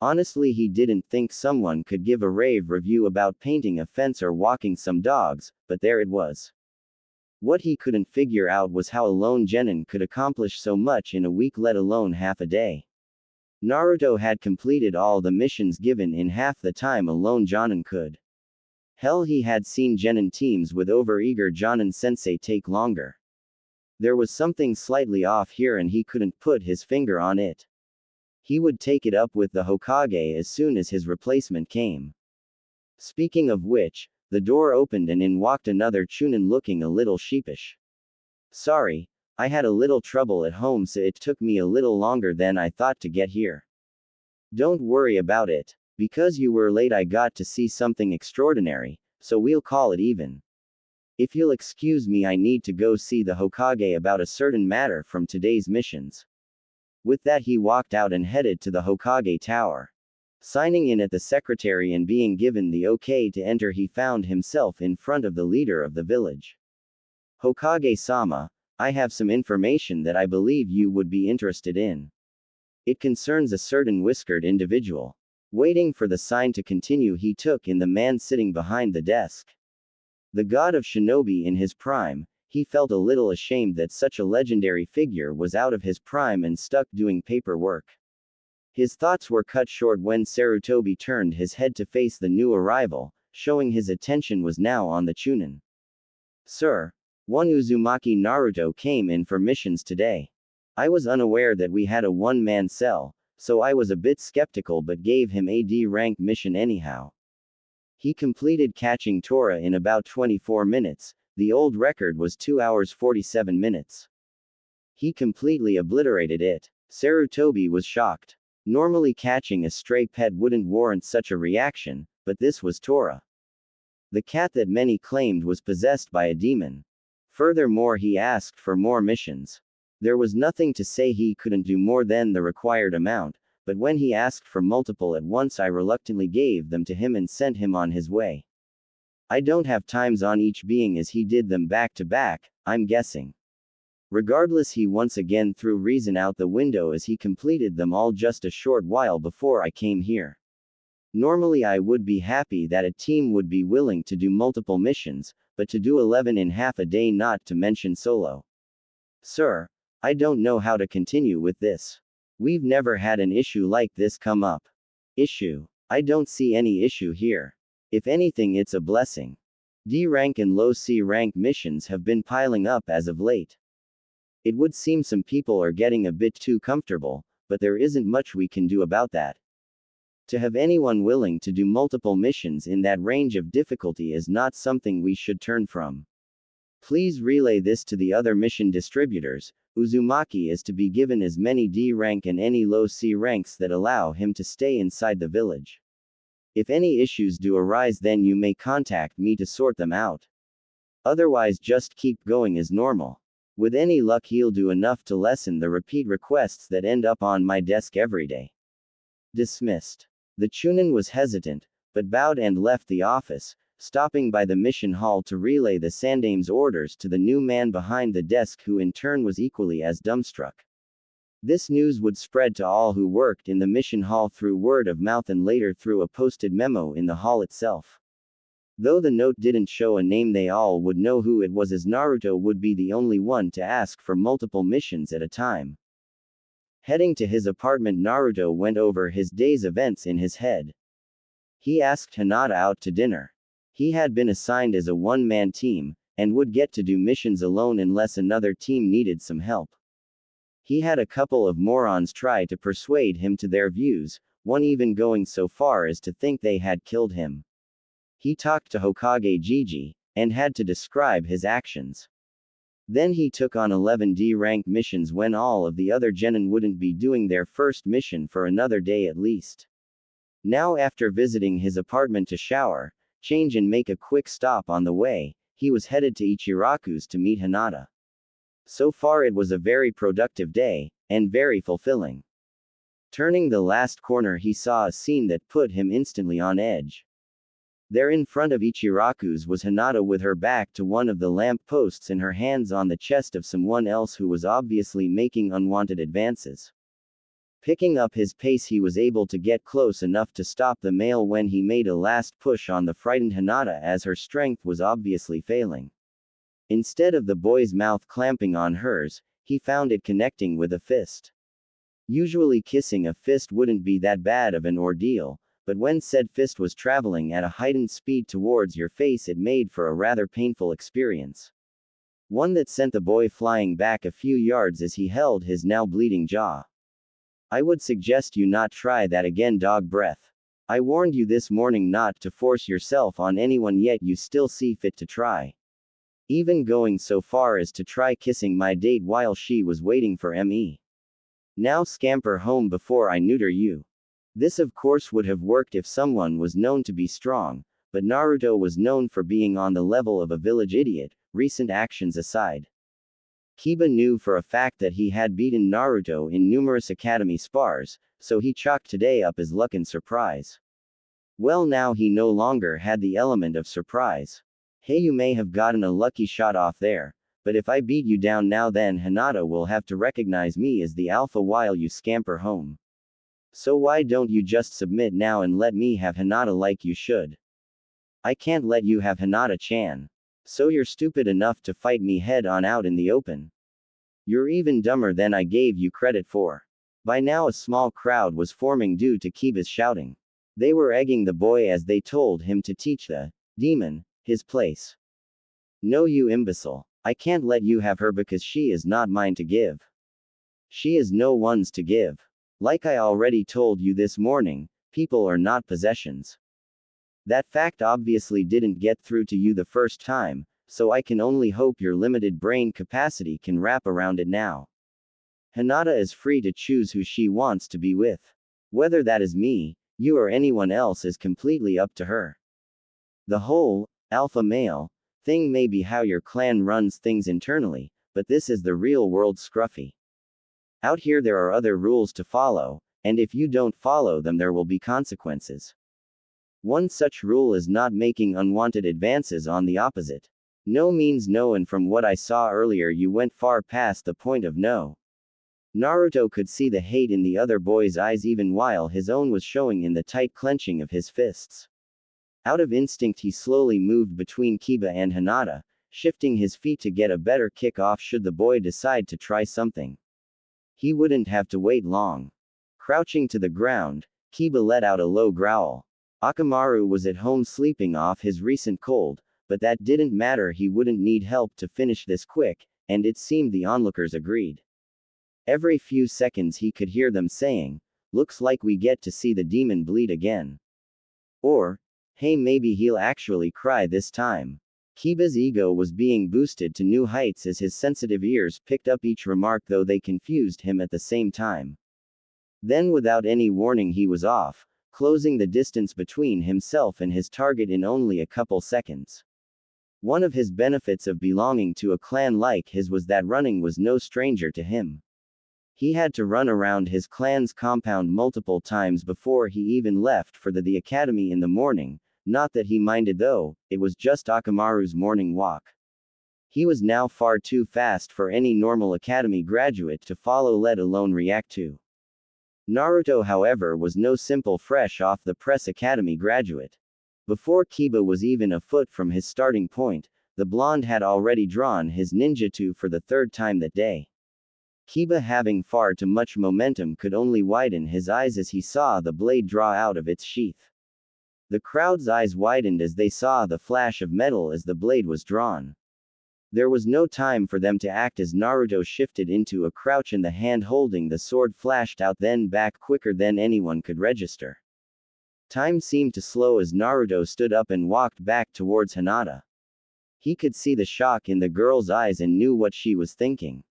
Honestly, he didn't think someone could give a rave review about painting a fence or walking some dogs, but there it was. What he couldn't figure out was how a lone genin could accomplish so much in a week, let alone half a day. Naruto had completed all the missions given in half the time a lone jonin could. Hell, he had seen genin teams with overeager jonin sensei take longer. There was something slightly off here and he couldn't put his finger on it. He would take it up with the Hokage as soon as his replacement came. Speaking of which, the door opened and in walked another Chunin looking a little sheepish. Sorry, I had a little trouble at home, so it took me a little longer than I thought to get here. Don't worry about it. Because you were late, I got to see something extraordinary, so we'll call it even. If you'll excuse me, I need to go see the Hokage about a certain matter from today's missions. With that, he walked out and headed to the Hokage tower. Signing in at the secretary and being given the okay to enter, he found himself in front of the leader of the village. Hokage-sama, I have some information that I believe you would be interested in. It concerns a certain whiskered individual. Waiting for the sign to continue, he took in the man sitting behind the desk. The god of shinobi in his prime, he felt a little ashamed that such a legendary figure was out of his prime and stuck doing paperwork. His thoughts were cut short when Sarutobi turned his head to face the new arrival, showing his attention was now on the Chunin. Sir, one Uzumaki Naruto came in for missions today. I was unaware that we had a one-man cell, so I was a bit skeptical but gave him a D rank mission anyhow. He completed catching Tora in about 24 minutes, the old record was 2 hours 47 minutes. He completely obliterated it. Sarutobi was shocked. Normally catching a stray pet wouldn't warrant such a reaction, but this was Tora. The cat that many claimed was possessed by a demon. Furthermore, he asked for more missions. There was nothing to say he couldn't do more than the required amount, but when he asked for multiple at once, I reluctantly gave them to him and sent him on his way. I don't have times on each being as he did them back to back, I'm guessing. Regardless, he once again threw reason out the window as he completed them all just a short while before I came here. Normally I would be happy that a team would be willing to do multiple missions, but to do 11 in half a day, not to mention solo. Sir, I don't know how to continue with this. We've never had an issue like this come up. Issue? I don't see any issue here. If anything, it's a blessing. D rank and low C rank missions have been piling up as of late. It would seem some people are getting a bit too comfortable, but there isn't much we can do about that. To have anyone willing to do multiple missions in that range of difficulty is not something we should turn from. Please relay this to the other mission distributors. Uzumaki is to be given as many D rank and any low C ranks that allow him to stay inside the village. If any issues do arise, then you may contact me to sort them out. Otherwise, just keep going as normal. With any luck, he'll do enough to lessen the repeat requests that end up on my desk every day. Dismissed. The Chunin was hesitant, but bowed and left the office, stopping by the mission hall to relay the Sandame's orders to the new man behind the desk, who in turn was equally as dumbstruck. This news would spread to all who worked in the mission hall through word of mouth and later through a posted memo in the hall itself. Though the note didn't show a name, they all would know who it was, as Naruto would be the only one to ask for multiple missions at a time. Heading to his apartment, Naruto went over his day's events in his head. He asked Hinata out to dinner. He had been assigned as a one-man team, and would get to do missions alone unless another team needed some help. He had a couple of morons try to persuade him to their views, one even going so far as to think they had killed him. He talked to Hokage Gigi, and had to describe his actions. Then he took on 11 D rank missions when all of the other genin wouldn't be doing their first mission for another day at least. Now, after visiting his apartment to shower, change and make a quick stop on the way, he was headed to Ichiraku's to meet Hinata. So far it was a very productive day, and very fulfilling. Turning the last corner, he saw a scene that put him instantly on edge. There in front of Ichiraku's was Hinata with her back to one of the lamp posts and her hands on the chest of someone else who was obviously making unwanted advances. Picking up his pace, he was able to get close enough to stop the male when he made a last push on the frightened Hinata, as her strength was obviously failing. Instead of the boy's mouth clamping on hers, he found it connecting with a fist. Usually kissing a fist wouldn't be that bad of an ordeal, but when said fist was traveling at a heightened speed towards your face, it made for a rather painful experience. One that sent the boy flying back a few yards as he held his now bleeding jaw. I would suggest you not try that again, dog breath. I warned you this morning not to force yourself on anyone, yet you still see fit to try. Even going so far as to try kissing my date while she was waiting for me. Now scamper home before I neuter you. This of course would have worked if someone was known to be strong, but Naruto was known for being on the level of a village idiot, recent actions aside. Kiba knew for a fact that he had beaten Naruto in numerous academy spars, so he chalked today up as luck and surprise. Well, now he no longer had the element of surprise. Hey, you may have gotten a lucky shot off there, but if I beat you down now, then Hinata will have to recognize me as the alpha while you scamper home. So why don't you just submit now and let me have Hinata like you should? I can't let you have Hinata-chan. So you're stupid enough to fight me head on out in the open? You're even dumber than I gave you credit for. By now a small crowd was forming due to Kiba's shouting. They were egging the boy as they told him to teach the demon his place. No, you imbecile. I can't let you have her because she is not mine to give. She is no one's to give. Like I already told you this morning, people are not possessions. That fact obviously didn't get through to you the first time, so I can only hope your limited brain capacity can wrap around it now. Hinata is free to choose who she wants to be with. Whether that is me, you or anyone else is completely up to her. The whole, alpha male, thing may be how your clan runs things internally, but this is the real world, Scruffy. Out here there are other rules to follow, and if you don't follow them there will be consequences. One such rule is not making unwanted advances on the opposite. No means no, and from what I saw earlier you went far past the point of no. Naruto could see the hate in the other boy's eyes even while his own was showing in the tight clenching of his fists. Out of instinct he slowly moved between Kiba and Hinata, shifting his feet to get a better kick off should the boy decide to try something. He wouldn't have to wait long. Crouching to the ground, Kiba let out a low growl. Akamaru was at home sleeping off his recent cold, but that didn't matter, he wouldn't need help to finish this quick, and it seemed the onlookers agreed. Every few seconds he could hear them saying, "Looks like we get to see the demon bleed again." Or, "Hey, maybe he'll actually cry this time." Kiba's ego was being boosted to new heights as his sensitive ears picked up each remark, though they confused him at the same time. Then without any warning he was off, closing the distance between himself and his target in only a couple seconds. One of his benefits of belonging to a clan like his was that running was no stranger to him. He had to run around his clan's compound multiple times before he even left for the academy in the morning, not that he minded though, it was just Akamaru's morning walk. He was now far too fast for any normal academy graduate to follow, let alone react to. Naruto, however, was no simple fresh off the press academy graduate. Before Kiba was even a foot from his starting point, the blonde had already drawn his ninjutsu for the third time that day. Kiba, having far too much momentum, could only widen his eyes as he saw the blade draw out of its sheath. The crowd's eyes widened as they saw the flash of metal as the blade was drawn. There was no time for them to act as Naruto shifted into a crouch and the hand holding the sword flashed out, then back quicker than anyone could register. Time seemed to slow as Naruto stood up and walked back towards Hinata. He could see the shock in the girl's eyes and knew what she was thinking.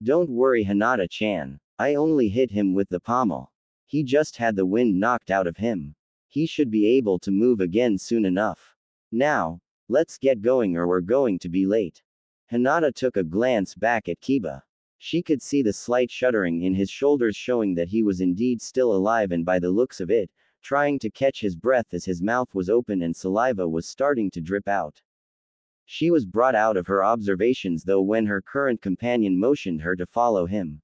"Don't worry, Hinata-chan. I only hit him with the pommel. He just had the wind knocked out of him. He should be able to move again soon enough. Now, let's get going or we're going to be late." Hinata took a glance back at Kiba. She could see the slight shuddering in his shoulders, showing that he was indeed still alive, and by the looks of it, trying to catch his breath as his mouth was open and saliva was starting to drip out. She was brought out of her observations though when her current companion motioned her to follow him.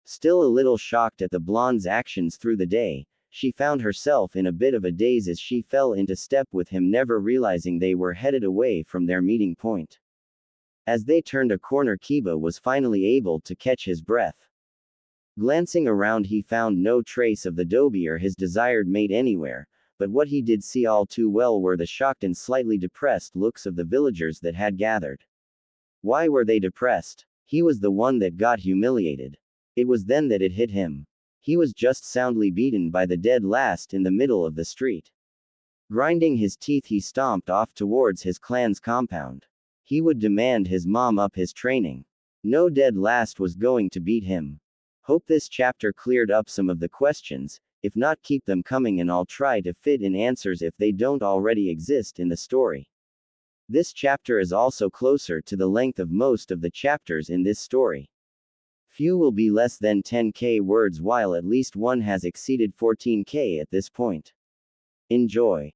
Still a little shocked at the blonde's actions through the day, she found herself in a bit of a daze as she fell into step with him, never realizing they were headed away from their meeting point. As they turned a corner, Kiba was finally able to catch his breath. Glancing around, he found no trace of the dobe or his desired mate anywhere, but what he did see all too well were the shocked and slightly depressed looks of the villagers that had gathered. Why were they depressed? He was the one that got humiliated. It was then that it hit him. He was just soundly beaten by the dead last in the middle of the street. Grinding his teeth, he stomped off towards his clan's compound. He would demand his mom up his training. No dead last was going to beat him. Hope this chapter cleared up some of the questions. If not, keep them coming and I'll try to fit in answers if they don't already exist in the story. This chapter is also closer to the length of most of the chapters in this story. Few will be less than 10k words while at least one has exceeded 14k at this point. Enjoy.